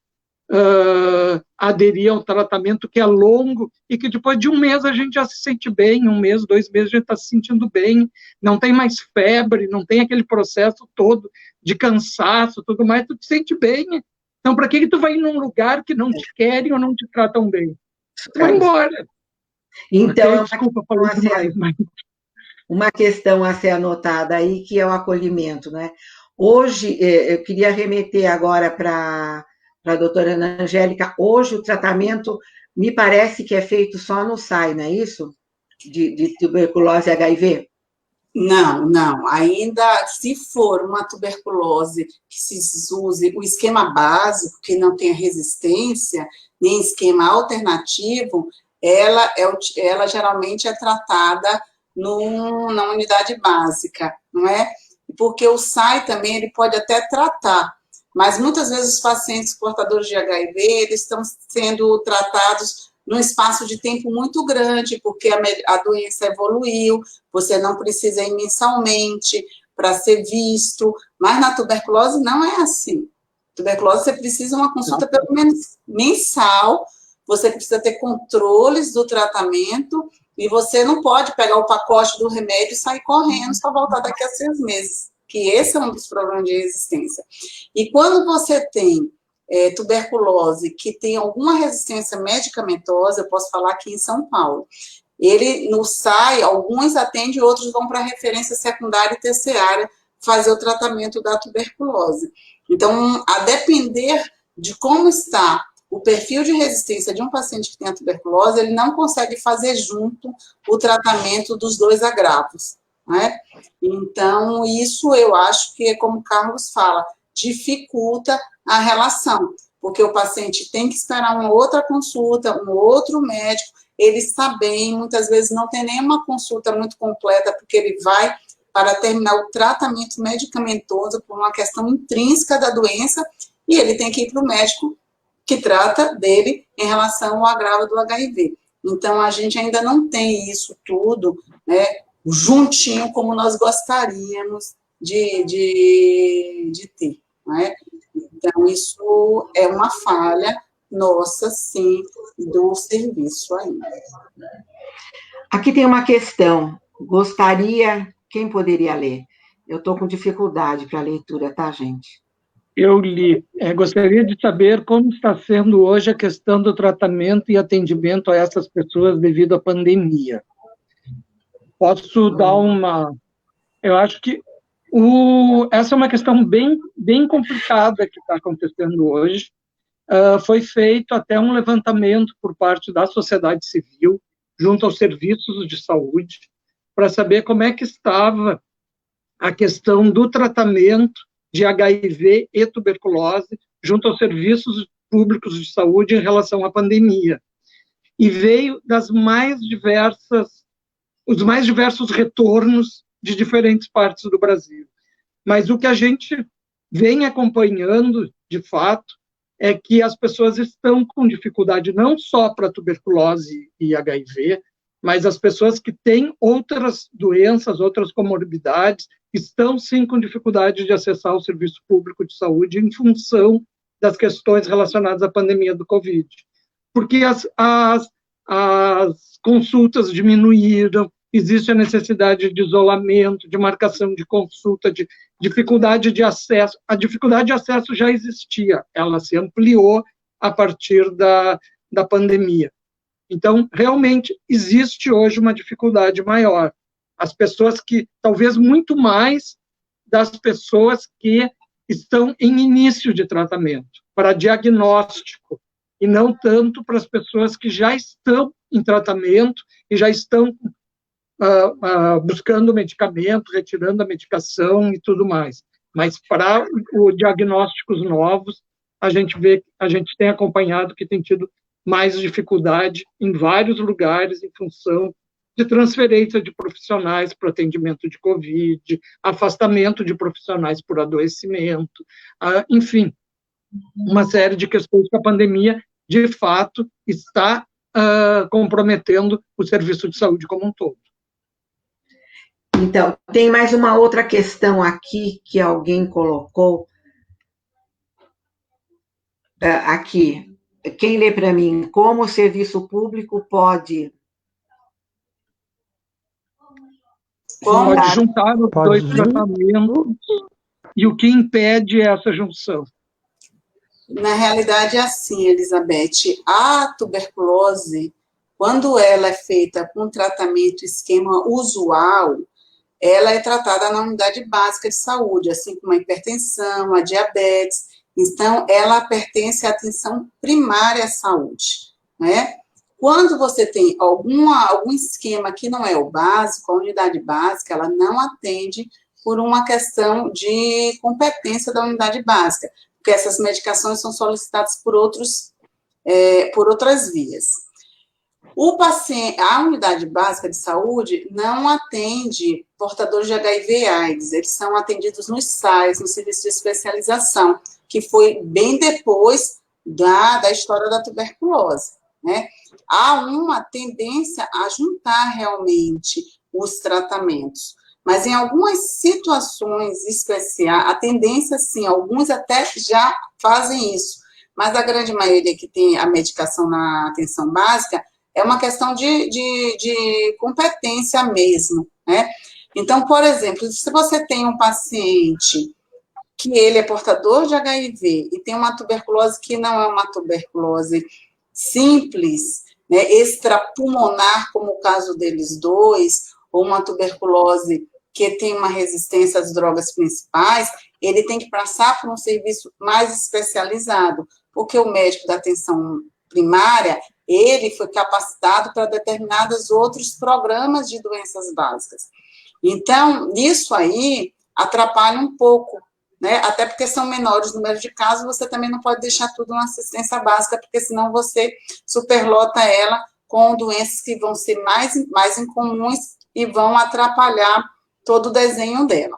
aderir ao tratamento que é longo e que depois de um mês a gente já se sente bem, 1 mês, 2 meses a gente está se sentindo bem, não tem mais febre, não tem aquele processo todo de cansaço, tudo mais, tu te sente bem. Então, para que tu vai ir num lugar que não te querem ou não te tratam bem? Tu vai embora. Então, desculpa, falei demais, mas... Uma questão a ser anotada aí, que é o acolhimento, né? Hoje, eu queria remeter agora para a doutora Ana Angélica. Hoje, o tratamento, me parece que é feito só no SAI, não é isso? De tuberculose e HIV? Não. Ainda, se for uma tuberculose que se use o esquema básico, que não tenha resistência, nem esquema alternativo, ela geralmente é tratada na unidade básica, não é? Porque o SAI também, ele pode até tratar, mas muitas vezes os pacientes portadores de HIV, eles estão sendo tratados num espaço de tempo muito grande, porque a doença evoluiu, você não precisa ir mensalmente para ser visto, mas na tuberculose não é assim. Tuberculose, você precisa uma consulta pelo menos mensal, você precisa ter controles do tratamento, e você não pode pegar o pacote do remédio e sair correndo só voltar daqui a 6 meses, que esse é um dos problemas de resistência. E quando você tem tuberculose que tem alguma resistência medicamentosa, eu posso falar aqui em São Paulo, ele no SAI, alguns atendem, outros vão para referência secundária e terciária fazer o tratamento da tuberculose. Então, a depender de como está o perfil de resistência de um paciente que tem a tuberculose, ele não consegue fazer junto o tratamento dos 2 agravos, né? Então, isso eu acho que, como o Carlos fala, dificulta a relação, porque o paciente tem que esperar uma outra consulta, um outro médico, ele está bem, muitas vezes não tem nenhuma consulta muito completa, porque ele vai para terminar o tratamento medicamentoso por uma questão intrínseca da doença, e ele tem que ir para o médico que trata dele em relação ao agravo do HIV. Então, a gente ainda não tem isso tudo, né, juntinho como nós gostaríamos de ter, não é? Então, isso é uma falha nossa, sim, do serviço ainda. Aqui tem uma questão. Quem poderia ler? Eu estou com dificuldade para a leitura, tá, gente? Eu li. Gostaria de saber como está sendo hoje a questão do tratamento e atendimento a essas pessoas devido à pandemia. Posso dar uma... Eu acho que essa é uma questão bem complicada que está acontecendo hoje. Foi feito até um levantamento por parte da sociedade civil, junto aos serviços de saúde, para saber como é que estava a questão do tratamento de HIV e tuberculose junto aos serviços públicos de saúde em relação à pandemia. E veio os mais diversos retornos de diferentes partes do Brasil. Mas o que a gente vem acompanhando, de fato, é que as pessoas estão com dificuldade não só para tuberculose e HIV, mas as pessoas que têm outras doenças, outras comorbidades, estão sim com dificuldade de acessar o serviço público de saúde em função das questões relacionadas à pandemia do Covid. Porque as consultas diminuíram, existe a necessidade de isolamento, de marcação de consulta, de dificuldade de acesso. A dificuldade de acesso já existia, ela se ampliou a partir da pandemia. Então, realmente, existe hoje uma dificuldade maior. As pessoas que, talvez muito mais das pessoas que estão em início de tratamento, para diagnóstico, e não tanto para as pessoas que já estão em tratamento e já estão buscando medicamento, retirando a medicação e tudo mais. Mas para os diagnósticos novos, a gente tem acompanhado que tem tido mais dificuldade em vários lugares em função de transferência de profissionais para o atendimento de Covid, afastamento de profissionais por adoecimento, enfim, uma série de questões que a pandemia, de fato, está comprometendo o serviço de saúde como um todo. Então, tem mais uma outra questão aqui que alguém colocou. Aqui, quem lê para mim? Como o serviço público pode juntar os dois tratamentos e o que impede essa junção? Na realidade, é assim, Elizabeth, a tuberculose, quando ela é feita com tratamento esquema usual, ela é tratada na unidade básica de saúde, assim como a hipertensão, a diabetes. Então, ela pertence à atenção primária à saúde, né? Quando você tem algum esquema que não é o básico, a unidade básica, ela não atende por uma questão de competência da unidade básica, porque essas medicações são solicitadas por outras vias. A unidade básica de saúde não atende portadores de HIV/AIDS, eles são atendidos nos SAIs, no serviço de especialização, que foi bem depois da história da tuberculose, né? Há uma tendência a juntar realmente os tratamentos, mas em algumas situações especiais, a tendência, sim, alguns até já fazem isso, mas a grande maioria que tem a medicação na atenção básica é uma questão de competência mesmo, né? Então, por exemplo, se você tem um paciente que ele é portador de HIV e tem uma tuberculose que não é uma tuberculose simples, né, extrapulmonar, como o caso deles dois, ou uma tuberculose que tem uma resistência às drogas principais, ele tem que passar por um serviço mais especializado, porque o médico da atenção primária, ele foi capacitado para determinados outros programas de doenças básicas. Então, isso aí atrapalha um pouco, né? Até porque são menores o número de casos, você também não pode deixar tudo na assistência básica, porque senão você superlota ela com doenças que vão ser mais incomuns e vão atrapalhar todo o desenho dela.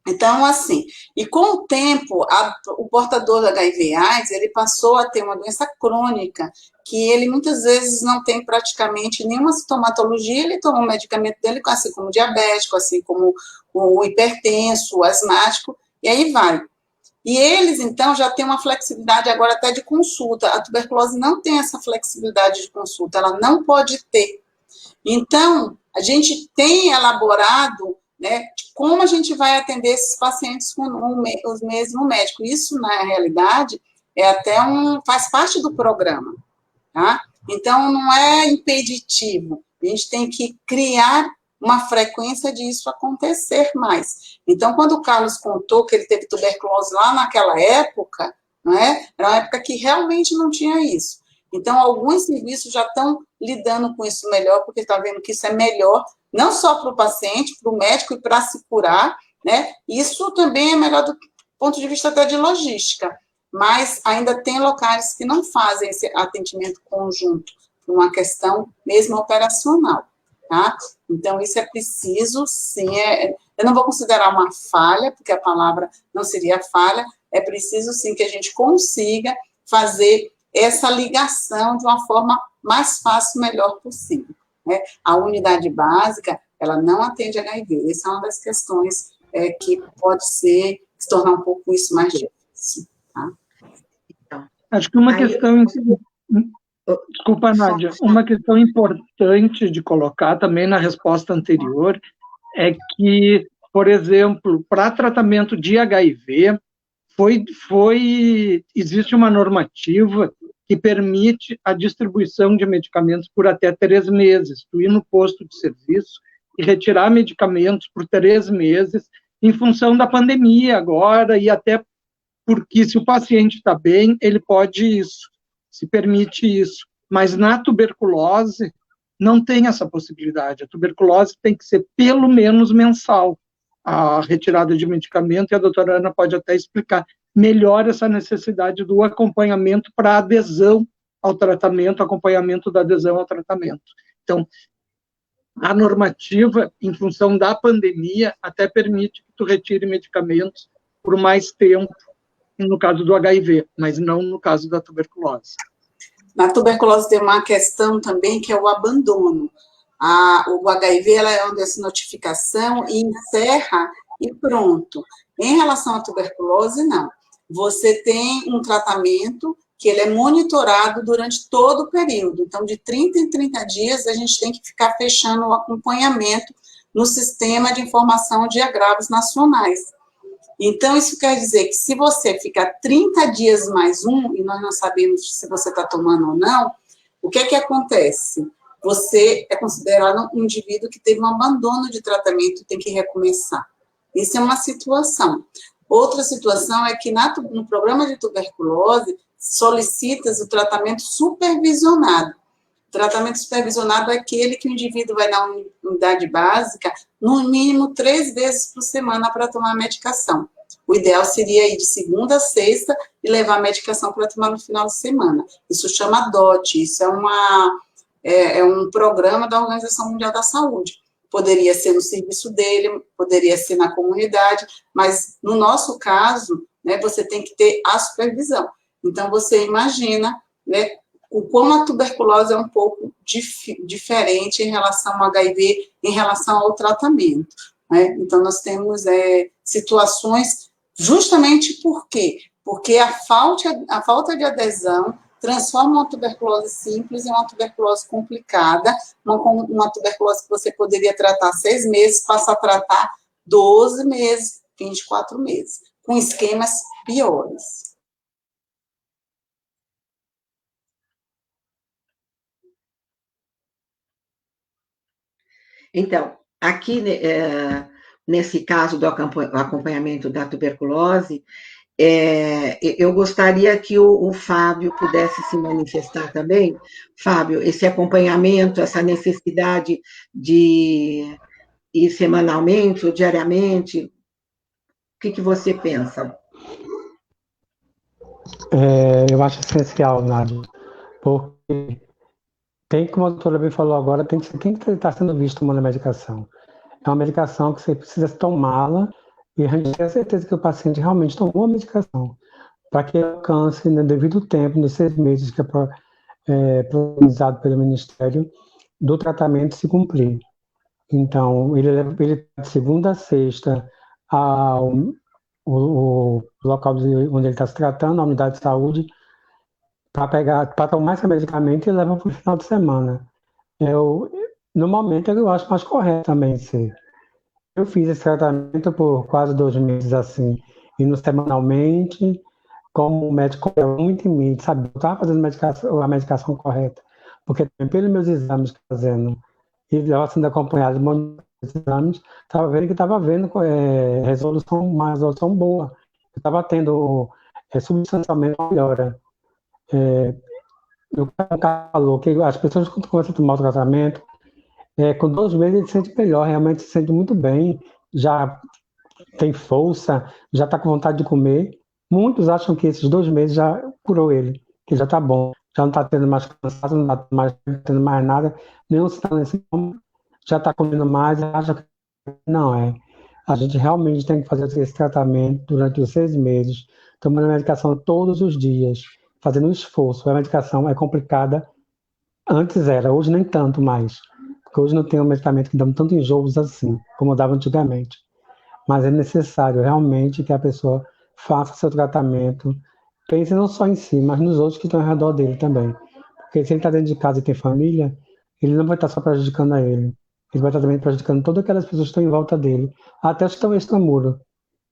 Então, assim, e com o tempo, o portador da HIV/AIDS, ele passou a ter uma doença crônica, que ele muitas vezes não tem praticamente nenhuma sintomatologia, ele toma o medicamento dele, assim como o diabético, assim como o hipertenso, o asmático, e aí vai. E eles, então, já têm uma flexibilidade agora até de consulta. A tuberculose não tem essa flexibilidade de consulta, ela não pode ter. Então, a gente tem elaborado, né, como a gente vai atender esses pacientes com os mesmos médicos. Isso, na realidade, faz parte do programa, tá? Então, não é impeditivo. A gente tem que criar uma frequência disso acontecer mais. Então, quando o Carlos contou que ele teve tuberculose lá naquela época, né, era uma época que realmente não tinha isso. Então, alguns serviços já estão lidando com isso melhor, porque está vendo que isso é melhor, não só para o paciente, para o médico e para se curar, né? Isso também é melhor do ponto de vista até de logística, mas ainda tem locais que não fazem esse atendimento conjunto, por uma questão mesmo operacional, tá? Então, isso é preciso, sim, eu não vou considerar uma falha, porque a palavra não seria falha, é preciso, sim, que a gente consiga fazer essa ligação de uma forma mais fácil, melhor possível, né? A unidade básica, ela não atende HIV, essa é uma das questões que pode se tornar um pouco isso mais difícil, tá? Então, acho que uma questão... Desculpa, Nádia, uma questão importante de colocar também na resposta anterior é que, por exemplo, para tratamento de HIV, existe uma normativa que permite a distribuição de medicamentos por até 3 meses. Tu ir no posto de serviço e retirar medicamentos por 3 meses, em função da pandemia agora, e até porque se o paciente está bem, ele pode isso, se permite isso. Mas na tuberculose, não tem essa possibilidade. A tuberculose tem que ser pelo menos mensal, a retirada de medicamento, e a doutora Ana pode até explicar melhor essa necessidade do acompanhamento para adesão ao tratamento, acompanhamento da adesão ao tratamento. Então, a normativa, em função da pandemia, até permite que tu retire medicamentos por mais tempo, no caso do HIV, mas não no caso da tuberculose. Na tuberculose tem uma questão também que é o abandono. O HIV ela é uma desnotificação e encerra e pronto. Em relação à tuberculose, não. Você tem um tratamento que ele é monitorado durante todo o período. Então, de 30 em 30 dias, a gente tem que ficar fechando o acompanhamento no sistema de informação de agravos nacionais. Então, isso quer dizer que se você ficar 30 dias mais um, e nós não sabemos se você está tomando ou não, o que é que acontece? Você é considerado um indivíduo que teve um abandono de tratamento e tem que recomeçar. Isso é uma situação. Outra situação é que no programa de tuberculose solicita o tratamento supervisionado. O tratamento supervisionado é aquele que o indivíduo vai na unidade básica no mínimo 3 vezes por semana para tomar a medicação. O ideal seria ir de segunda a sexta e levar a medicação para tomar no final de semana. Isso chama DOT, isso é um programa da Organização Mundial da Saúde. Poderia ser no serviço dele, poderia ser na comunidade, mas no nosso caso, né, você tem que ter a supervisão. Então, você imagina, né, o como a tuberculose é um pouco diferente em relação ao HIV, em relação ao tratamento, né? Então, nós temos situações, justamente por quê? Porque a falta de adesão transforma uma tuberculose simples em uma tuberculose complicada, uma tuberculose que você poderia tratar 6 meses, passa a tratar 12 meses, 24 meses, com esquemas piores. Então, aqui, nesse caso do acompanhamento da tuberculose, eu gostaria que o Fábio pudesse se manifestar também. Fábio, esse acompanhamento, essa necessidade de ir semanalmente ou diariamente, o que você pensa? Eu acho essencial, Nádia, porque como a doutora bem falou agora, tem que estar sendo visto tomando a medicação. É uma medicação que você precisa tomá-la e a gente tem a certeza que o paciente realmente tomou a medicação, para que alcance, no devido tempo, nos 6 meses que é preconizado pelo Ministério, do tratamento se cumprir. Então, ele de segunda a sexta ao o local onde ele está se tratando, a unidade de saúde, para tomar esse medicamento e leva para o final de semana. No momento, eu acho mais correto também ser. Eu fiz esse tratamento por quase 2 meses, assim, indo semanalmente, como o médico confiava muito em mim, sabe? Eu estava fazendo a medicação correta, porque pelos meus exames fazendo, e estava sendo acompanhado de muitos exames, estava vendo que estava vendo uma resolução boa. Eu estava tendo substancialmente melhora. O calor, que as pessoas quando começam a tomar o tratamento, com 2 meses ele se sente melhor, realmente se sente muito bem, já tem força, já está com vontade de comer. Muitos acham que esses 2 meses já curou ele, que já está bom, já não está tendo mais cansaço, não está mais tendo mais nada, nenhum sinal nesse momento, já está comendo mais, acha que não é. A gente realmente tem que fazer esse tratamento durante os 6 meses, tomando a medicação todos os dias, fazendo um esforço. A medicação é complicada, antes era, hoje nem tanto mais, porque hoje não tem um medicamento que dá tanto enjoos assim, como dava antigamente. Mas é necessário realmente que a pessoa faça seu tratamento, pense não só em si, mas nos outros que estão ao redor dele também. Porque se ele está dentro de casa e tem família, ele não vai estar só prejudicando a ele. Ele vai estar também prejudicando todas aquelas pessoas que estão em volta dele. Até os que estão extramuro.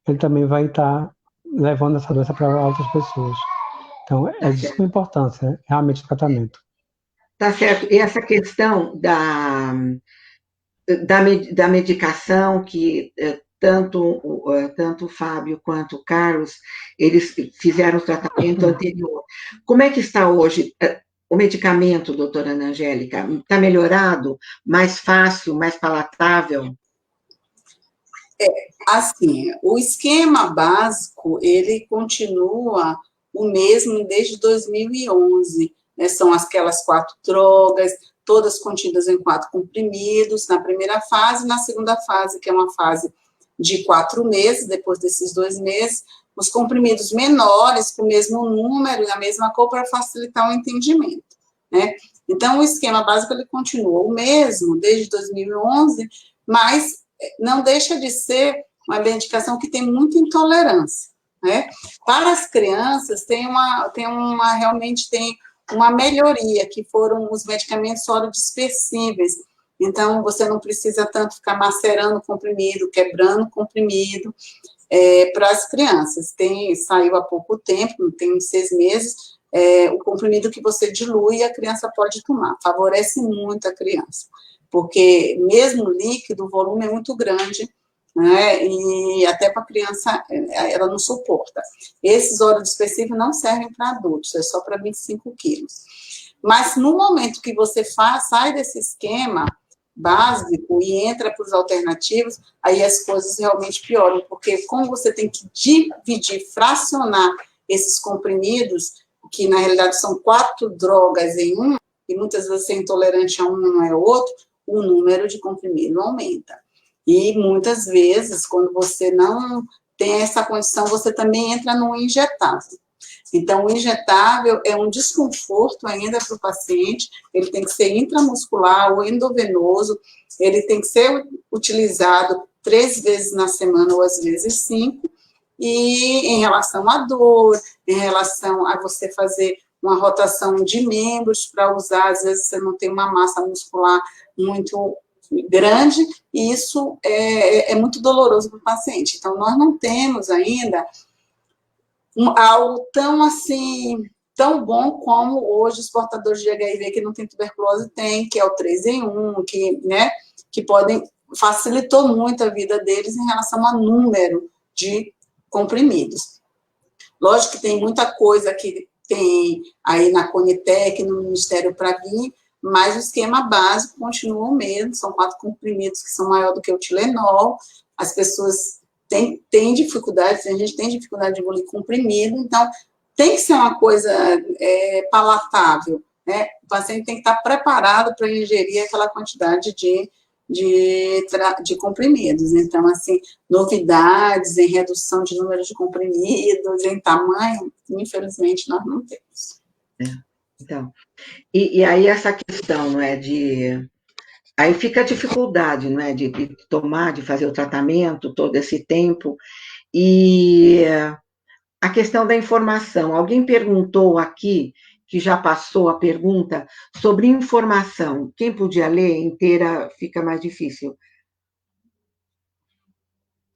Ele também vai estar levando essa doença para outras pessoas. Então, é de suma importância, realmente, o tratamento. Tá certo. E essa questão da medicação que tanto o Fábio quanto o Carlos, eles fizeram o tratamento anterior. Como é que está hoje o medicamento, doutora Ana Angélica? Está melhorado? Mais fácil, mais palatável? Assim, o esquema básico, ele continua o mesmo desde 2011, né? São aquelas 4 drogas, todas contidas em 4 comprimidos, na primeira fase, na segunda fase, que é uma fase de 4 meses, depois desses 2 meses, os comprimidos menores, com o mesmo número e a mesma cor, para facilitar o entendimento, né? Então, o esquema básico, ele continua o mesmo desde 2011, mas não deixa de ser uma medicação que tem muita intolerância, né? Para as crianças, realmente tem uma melhoria, que foram os medicamentos sorodispersíveis. Então, você não precisa tanto ficar macerando comprimido, quebrando comprimido, para as crianças. Saiu há pouco tempo, tem uns 6 meses, o comprimido que você dilui e a criança pode tomar. Favorece muito a criança, porque mesmo líquido, o volume é muito grande, né, e até para a criança, ela não suporta. Esses orodispersivos não servem para adultos, é só para 25 quilos. Mas no momento que você sai desse esquema básico e entra para os alternativos, aí as coisas realmente pioram, porque como você tem que dividir, fracionar esses comprimidos, que na realidade são 4 drogas em um, e muitas vezes você é intolerante a um e não é outro, o número de comprimido aumenta. E muitas vezes, quando você não tem essa condição, você também entra no injetável. Então, o injetável é um desconforto ainda para o paciente, ele tem que ser intramuscular ou endovenoso, ele tem que ser utilizado 3 vezes na semana ou às vezes 5, e em relação à dor, em relação a você fazer uma rotação de membros para usar, às vezes você não tem uma massa muscular muito grande, e isso é muito doloroso para o paciente. Então, nós não temos ainda algo tão assim, tão bom como hoje os portadores de HIV que não tem tuberculose têm, que é o 3 em 1, que facilitou muito a vida deles em relação ao número de comprimidos. Lógico que tem muita coisa que tem aí na Conitec, no Ministério para vir, mas o esquema básico continua o mesmo, são 4 comprimidos que são maior do que o Tilenol, as pessoas têm dificuldade, a gente tem dificuldade de engolir comprimido, então tem que ser uma coisa palatável, né? O paciente tem que estar preparado para ingerir aquela quantidade de de comprimidos. Então, assim, novidades em redução de número de comprimidos, em tamanho, infelizmente, nós não temos. Então, e aí essa questão, não é, aí fica a dificuldade, não é, de tomar, de fazer o tratamento todo esse tempo, e a questão da informação. Alguém perguntou aqui, que já passou a pergunta, sobre informação. Quem podia ler inteira fica mais difícil.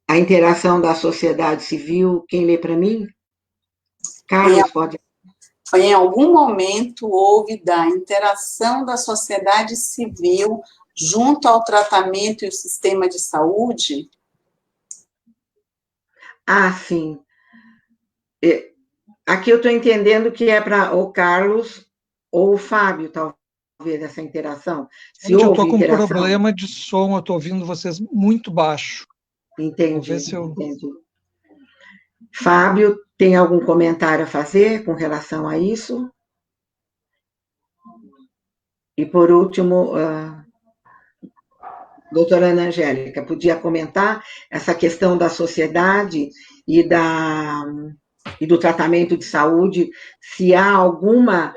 A interação da sociedade civil, quem lê para mim? Carlos, pode. Em algum momento houve da interação da sociedade civil junto ao tratamento e o sistema de saúde? Ah, sim. Aqui eu estou entendendo que é para o Carlos ou o Fábio, talvez, essa interação. Gente, eu estou com um problema de som, eu estou ouvindo vocês muito baixo. Entendi, entendi. Fábio, tem algum comentário a fazer com relação a isso? E, por último, doutora Ana Angélica, podia comentar essa questão da sociedade e do tratamento de saúde, se há alguma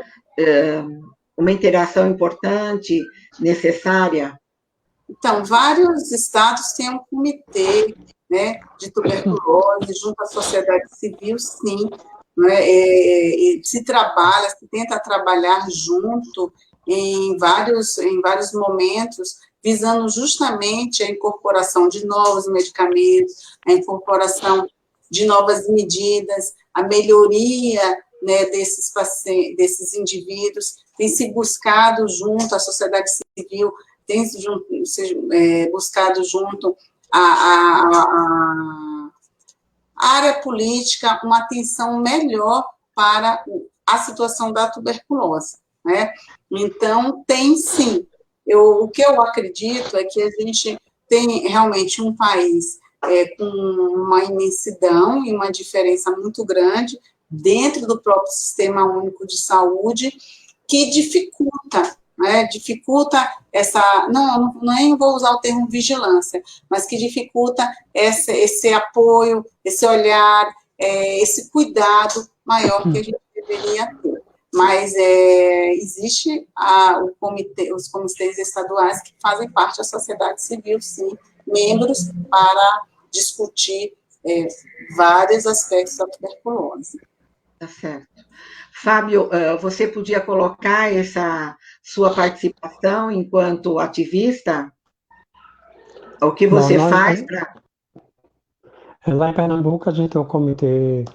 uma interação importante, necessária? Então, vários estados têm um comitê, né, de tuberculose junto à sociedade civil, sim, né, se tenta trabalhar junto em vários momentos, visando justamente a incorporação de novos medicamentos, a incorporação de novas medidas, a melhoria, né, desses indivíduos. Tem se buscado junto à sociedade civil, tem se buscado junto à área política uma atenção melhor para a situação da tuberculose, né? Então, tem sim. O que eu acredito é que a gente tem realmente um país com uma imensidão e uma diferença muito grande dentro do próprio Sistema Único de Saúde, que dificulta, né, dificulta essa, nem vou usar o termo vigilância, mas que dificulta esse apoio, esse olhar, esse cuidado maior que a gente deveria ter. Mas existe os comitês estaduais que fazem parte da sociedade civil, sim, membros para discutir vários aspectos da tuberculose. Tá certo. Fábio, você podia colocar essa sua participação enquanto ativista? O que você faz para... Lá em Pernambuco, a gente tem o Comitê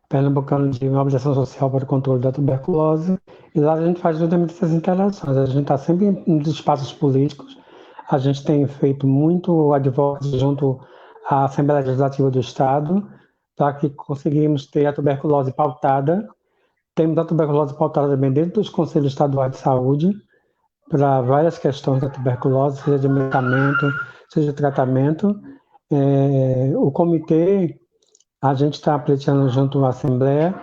Pernambucano de Mobilização Social para o Controle da Tuberculose, e lá a gente faz justamente essas interações. A gente está sempre nos espaços políticos, a gente tem feito muito advocacy junto à Assembleia Legislativa do Estado, para que conseguimos ter a tuberculose pautada. Temos a tuberculose pautada também dentro dos Conselhos Estaduais de Saúde, para várias questões da tuberculose, seja de medicamento, seja de tratamento. O comitê, a gente está pleiteando junto à Assembleia,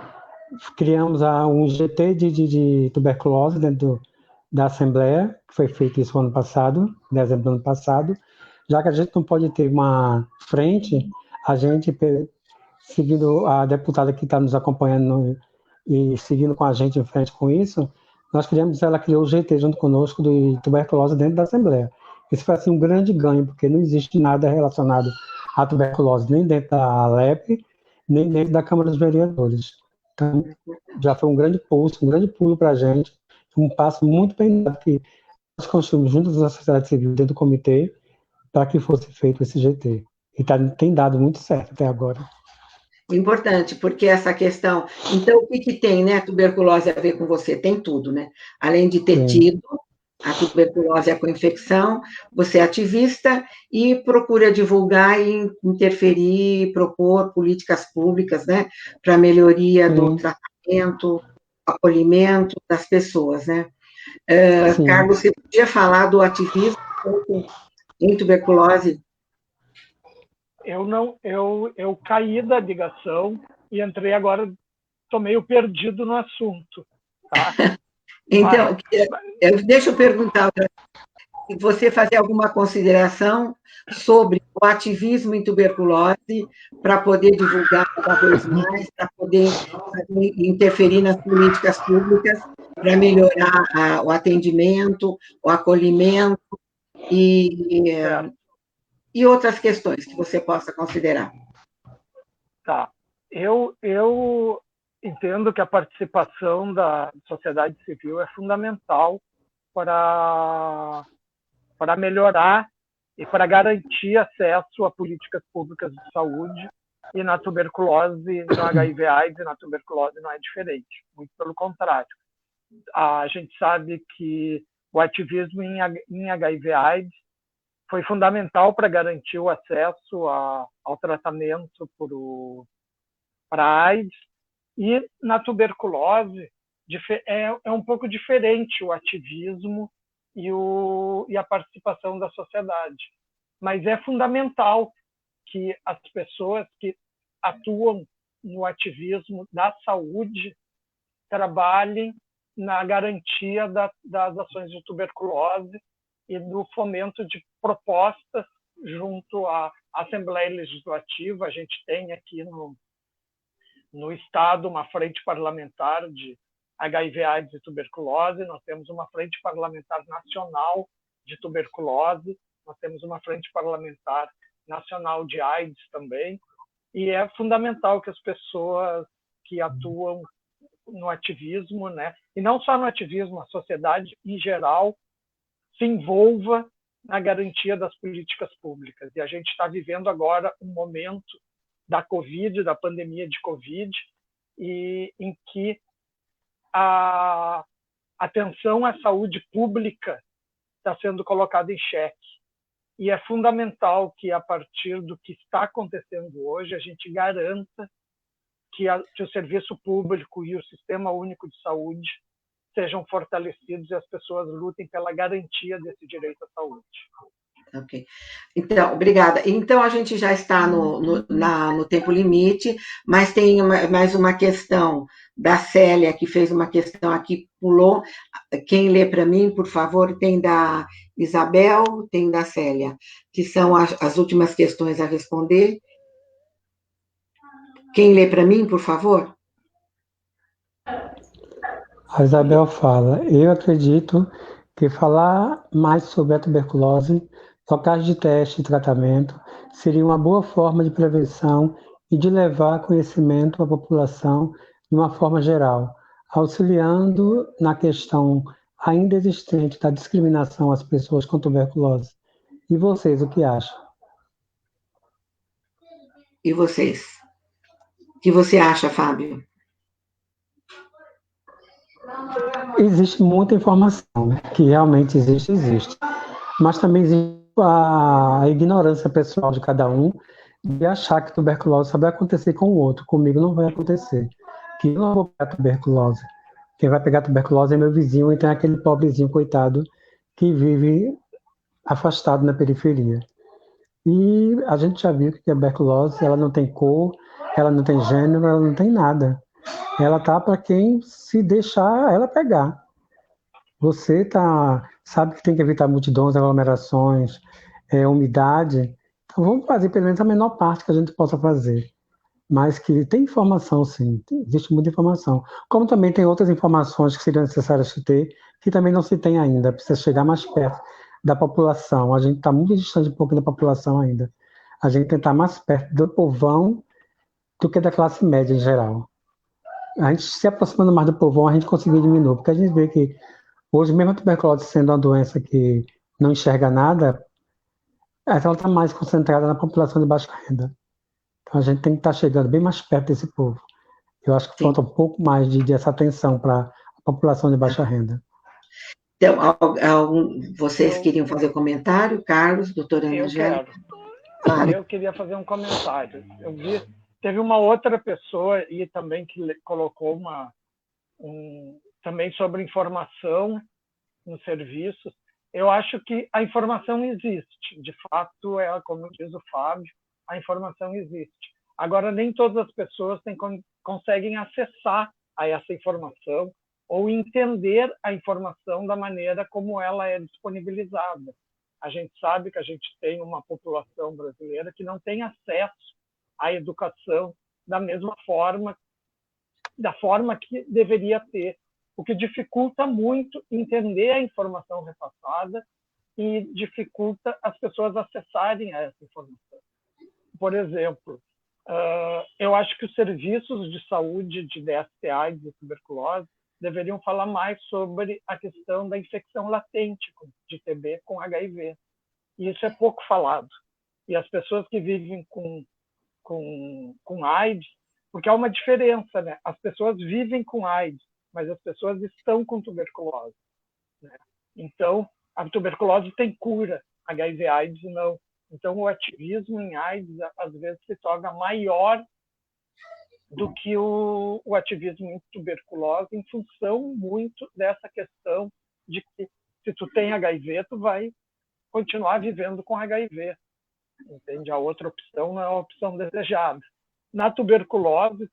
criamos um GT de tuberculose dentro da Assembleia, que foi feito isso ano passado, em dezembro do ano passado. Já que a gente não pode ter uma frente, a gente, seguindo a deputada que está nos acompanhando e seguindo com a gente em frente com isso, ela criou o GT junto conosco de tuberculose dentro da Assembleia. Isso foi assim, um grande ganho, porque não existe nada relacionado à tuberculose, nem dentro da LEP, nem dentro da Câmara dos Vereadores. Então, já foi um grande pulso, um grande pulo para a gente, um passo muito bem dado que nós construímos juntos da sociedade civil dentro do comitê para que fosse feito esse GT. E tem dado muito certo até agora. Importante, porque essa questão... Então, o que tem, né, a tuberculose a ver com você? Tem tudo, né? Além de ter tido a tuberculose, a co-infecção, você é ativista e procura divulgar e interferir, propor políticas públicas, né, para a melhoria do tratamento, acolhimento das pessoas, né? Carlos, você podia falar do ativismo em tuberculose? Eu caí da ligação e entrei agora, estou meio perdido no assunto, tá? Então, deixa eu perguntar, você fazer alguma consideração sobre o ativismo em tuberculose para poder divulgar cada vez mais, para poder interferir nas políticas públicas para melhorar o atendimento, o acolhimento e outras questões que você possa considerar. Tá. Eu entendo que a participação da sociedade civil é fundamental para melhorar e para garantir acesso a políticas públicas de saúde, e na tuberculose, no HIV/AIDS e na tuberculose não é diferente, muito pelo contrário. A gente sabe que o ativismo em HIV/AIDS foi fundamental para garantir o acesso ao tratamento para AIDS, e na tuberculose é um pouco diferente o ativismo e a participação da sociedade. Mas é fundamental que as pessoas que atuam no ativismo da saúde trabalhem na garantia das ações de tuberculose e do fomento de propostas junto à Assembleia Legislativa. A gente tem aqui no Estado uma frente parlamentar de HIV/AIDS e tuberculose, nós temos uma frente parlamentar nacional de tuberculose, nós temos uma frente parlamentar nacional de AIDS também, e é fundamental que as pessoas que atuam no ativismo, né, e não só no ativismo, a sociedade em geral, se envolva na garantia das políticas públicas. E a gente está vivendo agora um momento da Covid, da pandemia de Covid, em que a atenção à saúde pública está sendo colocada em xeque. E é fundamental que, a partir do que está acontecendo hoje, a gente garanta que o serviço público e o Sistema Único de Saúde sejam fortalecidos e as pessoas lutem pela garantia desse direito à saúde. Ok. Então, obrigada. Então, a gente já está no tempo limite, mas tem mais uma questão da Célia, que fez uma questão aqui, pulou. Quem lê para mim, por favor, tem da Isabel, tem da Célia, que são as últimas questões a responder. Quem lê para mim, por favor? A Isabel fala: eu acredito que falar mais sobre a tuberculose, locais de teste e tratamento, seria uma boa forma de prevenção e de levar conhecimento à população de uma forma geral, auxiliando na questão ainda existente da discriminação às pessoas com tuberculose. E vocês, o que acham? E vocês? O que você acha, Fábio? Existe muita informação, né? Que realmente existe. Mas também existe a ignorância pessoal de cada um de achar que tuberculose só vai acontecer com o outro. Comigo não vai acontecer. Que eu não vou pegar tuberculose. Quem vai pegar tuberculose é meu vizinho, então é aquele pobrezinho coitado que vive afastado na periferia. E a gente já viu que a tuberculose, ela não tem cor, ela não tem gênero, ela não tem nada. Ela tá para quem se deixar ela pegar. Você sabe que tem que evitar multidões, aglomerações, umidade. Então vamos fazer pelo menos a menor parte que a gente possa fazer. Mas que tem informação, sim, existe muita informação. Como também tem outras informações que seriam necessárias ter, que também não se tem ainda, precisa chegar mais perto da população. A gente está muito distante um pouco da população ainda. A gente tem que estar mais perto do povão do que da classe média em geral. A gente se aproximando mais do povão, a gente conseguiu diminuir, porque a gente vê que hoje, mesmo a tuberculose sendo uma doença que não enxerga nada, ela está mais concentrada na população de baixa renda. Então a gente tem que estar chegando bem mais perto desse povo. Eu acho que falta um pouco mais dessa atenção para a população de baixa renda. Então, vocês queriam fazer comentário? Carlos, doutora Angélica? Claro. Eu queria fazer um comentário. Teve uma outra pessoa e também que colocou também sobre informação nos serviços. Eu acho que a informação existe. De fato, como diz o Fábio, a informação existe. Agora, nem todas as pessoas conseguem acessar a essa informação, ou entender a informação da maneira como ela é disponibilizada. A gente sabe que a gente tem uma população brasileira que não tem acesso à educação da mesma forma, da forma que deveria ter, o que dificulta muito entender a informação repassada e dificulta as pessoas acessarem a essa informação. Por exemplo, eu acho que os serviços de saúde de DST-AIDS e tuberculose deveriam falar mais sobre a questão da infecção latente de TB com HIV. E isso é pouco falado. E as pessoas que vivem com AIDS, porque há uma diferença, né? As pessoas vivem com AIDS, mas as pessoas estão com tuberculose, né? Então, a tuberculose tem cura, HIV/AIDS não. Então, o ativismo em AIDS, às vezes, se torna maior do que o ativismo em tuberculose, em função muito dessa questão de que, se tu tem HIV, tu vai continuar vivendo com HIV. Entende? A outra opção não é a opção desejada. Na tuberculose,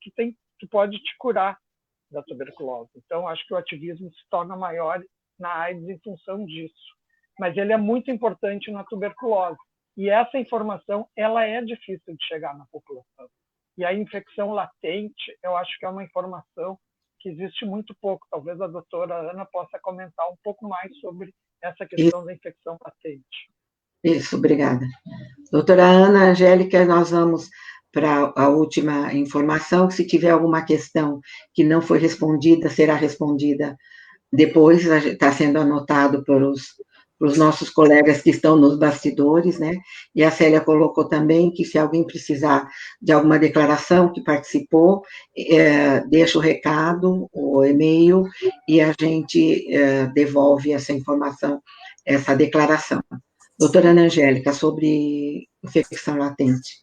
tu pode te curar da tuberculose. Então, acho que o ativismo se torna maior na AIDS em função disso. Mas ele é muito importante na tuberculose. E essa informação, ela é difícil de chegar na população. E a infecção latente, eu acho que é uma informação que existe muito pouco. Talvez a doutora Ana possa comentar um pouco mais sobre essa questão da infecção latente. Isso, obrigada. Doutora Ana Angélica, nós vamos para a última informação. Se tiver alguma questão que não foi respondida, será respondida depois, está sendo anotado pelos nossos colegas que estão nos bastidores, né? E a Célia colocou também que se alguém precisar de alguma declaração que participou, deixa o recado, o e-mail, e a gente devolve essa informação, essa declaração. Doutora Ana Angélica, sobre infecção latente.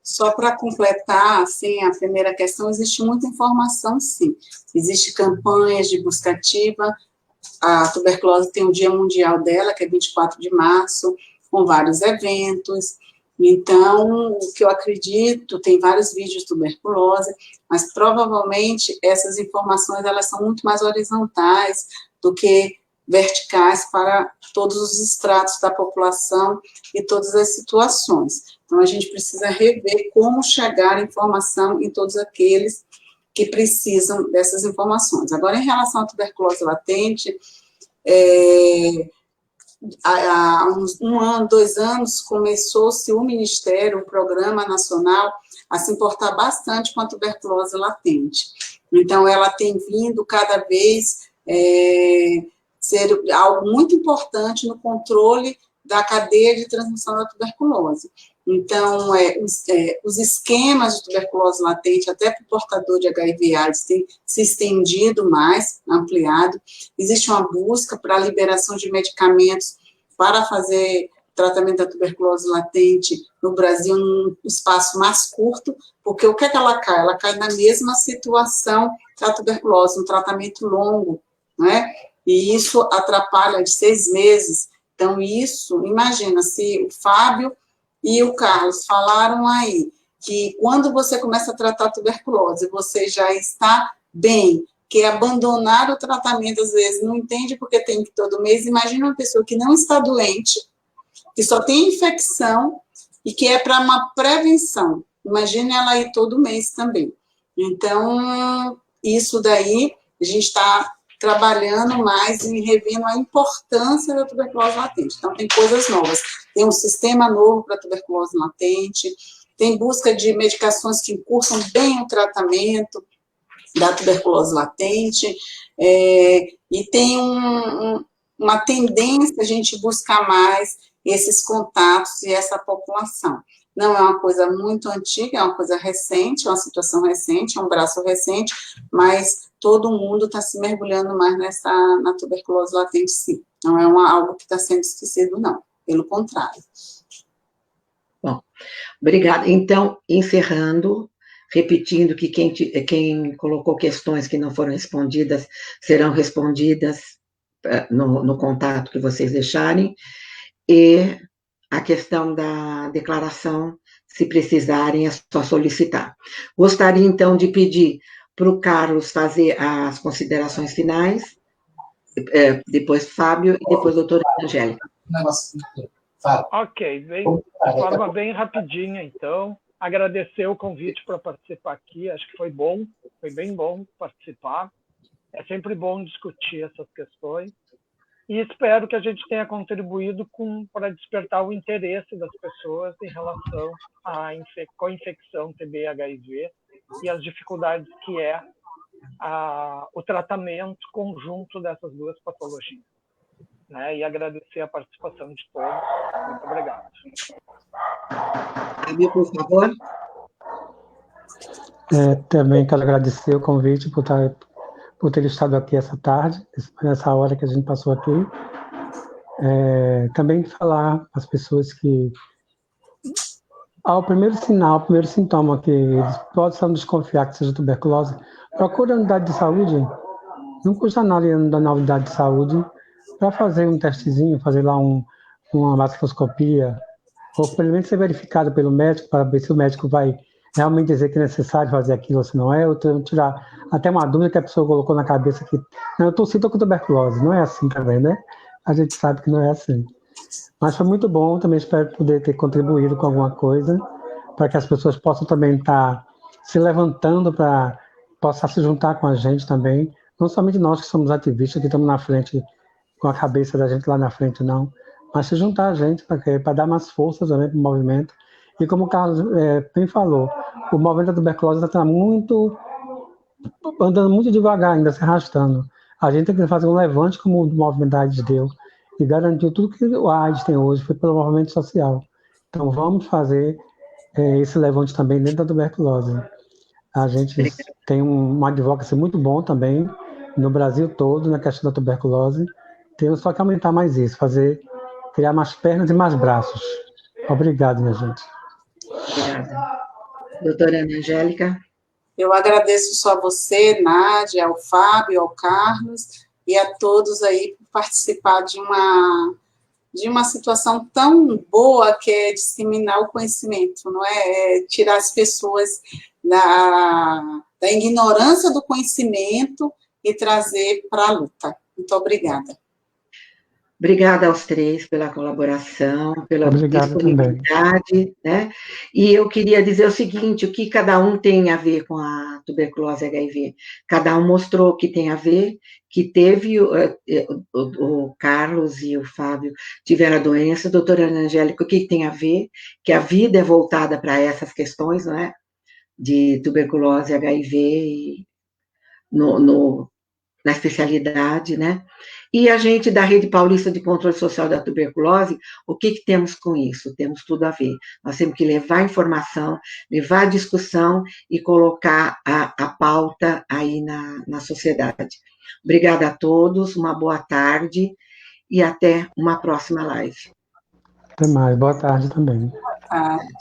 Só para completar, assim, a primeira questão, existe muita informação, sim. Existe campanhas de busca ativa. A tuberculose tem o Dia Mundial dela, que é 24 de março, com vários eventos. Então, o que eu acredito, tem vários vídeos de tuberculose, mas provavelmente essas informações, elas são muito mais horizontais do que verticais para todos os estratos da população e todas as situações. Então, a gente precisa rever como chegar a informação em todos aqueles que precisam dessas informações. Agora, em relação à tuberculose latente, há uns 1 ano, 2 anos, começou-se o Ministério, o Programa Nacional, a se importar bastante com a tuberculose latente. Então, ela tem vindo cada vez ser algo muito importante no controle da cadeia de transmissão da tuberculose. Então, os esquemas de tuberculose latente, até para o portador de HIV/AIDS, tem se estendido mais, ampliado. Existe uma busca para a liberação de medicamentos para fazer tratamento da tuberculose latente no Brasil num espaço mais curto, porque o que é que ela cai? Ela cai na mesma situação que a tuberculose, um tratamento longo, né? E isso atrapalha de 6 meses. Então, isso, imagina, se o Fábio e o Carlos falaram aí que quando você começa a tratar a tuberculose, você já está bem, que abandonar o tratamento, às vezes, não entende porque tem que ir todo mês. Imagina uma pessoa que não está doente, que só tem infecção e que é para uma prevenção. Imagine ela ir todo mês também. Então, isso daí, a gente está trabalhando mais e revendo a importância da tuberculose latente. Então, tem coisas novas. Tem um sistema novo para tuberculose latente, tem busca de medicações que encurtam bem o tratamento da tuberculose latente, e tem uma tendência a gente buscar mais esses contatos e essa população. Não é uma coisa muito antiga, é uma coisa recente, é uma situação recente, é um braço recente, mas todo mundo está se mergulhando mais na tuberculose latente, sim. Não é algo que está sendo esquecido, não. Pelo contrário. Bom, obrigada. Então, encerrando, repetindo que quem colocou questões que não foram respondidas serão respondidas no contato que vocês deixarem, e a questão da declaração, se precisarem, é só solicitar. Gostaria, então, de pedir para o Carlos fazer as considerações finais, depois Fábio e depois a doutora Angélica. Ok, de forma bem rapidinha, então. Agradecer o convite para participar aqui, acho que foi bem bom participar. É sempre bom discutir essas questões. E espero que a gente tenha contribuído para despertar o interesse das pessoas em relação com a infecção TB-HIV e as dificuldades que é o tratamento conjunto dessas duas patologias. Né? E agradecer a participação de todos. Muito obrigado. Fábio, por favor. Também quero agradecer o convite por ter estado aqui essa tarde, nessa hora que a gente passou aqui. Também falar às pessoas que, ao primeiro sinal, o primeiro sintoma que eles possam desconfiar que seja tuberculose, procure a unidade de saúde. Não custa nada ir na unidade de saúde para fazer um testezinho, fazer lá uma mastoscopia, ou pelo menos ser verificado pelo médico, para ver se o médico vai realmente dizer que é necessário fazer aquilo ou se não é, ou tirar até uma dúvida que a pessoa colocou na cabeça que não, eu estou com tuberculose. Não é assim também, né? A gente sabe que não é assim. Mas foi muito bom, também espero poder ter contribuído com alguma coisa, para que as pessoas possam também estar se levantando para possam se juntar com a gente também, não somente nós que somos ativistas, que estamos na frente, com a cabeça da gente lá na frente, não, mas se juntar a gente para dar mais força também para o movimento. E como o Carlos bem falou, o movimento da tuberculose está andando muito devagar ainda, se arrastando. A gente tem que fazer um levante como o movimento da AIDS deu, e garantir tudo que o AIDS tem hoje foi pelo movimento social. Então vamos fazer esse levante também dentro da tuberculose. A gente tem um advocacy muito bom também, no Brasil todo, na questão da tuberculose. Temos só que aumentar mais isso, criar mais pernas e mais braços. Obrigado, minha gente. Obrigada. Doutora Ana Angélica. Eu agradeço só a você, Nádia, ao Fábio, ao Carlos e a todos aí por participar de uma situação tão boa que é disseminar o conhecimento, não é? Tirar as pessoas da ignorância do conhecimento e trazer para a luta. Muito obrigada. Obrigada aos três pela colaboração, pela disponibilidade, também, né? E eu queria dizer o seguinte, o que cada um tem a ver com a tuberculose HIV. Cada um mostrou que tem a ver, que teve, o Carlos e o Fábio tiveram a doença, a doutora Ana Angélica, o que tem a ver, que a vida é voltada para essas questões, não é? De tuberculose, HIV, e na especialidade, né? E a gente, da Rede Paulista de Controle Social da Tuberculose, o que temos com isso? Temos tudo a ver. Nós temos que levar informação, levar discussão e colocar a pauta aí na sociedade. Obrigada a todos, uma boa tarde e até uma próxima live. Até mais, boa tarde também. Boa tarde.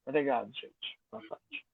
Obrigado, gente. Boa tarde.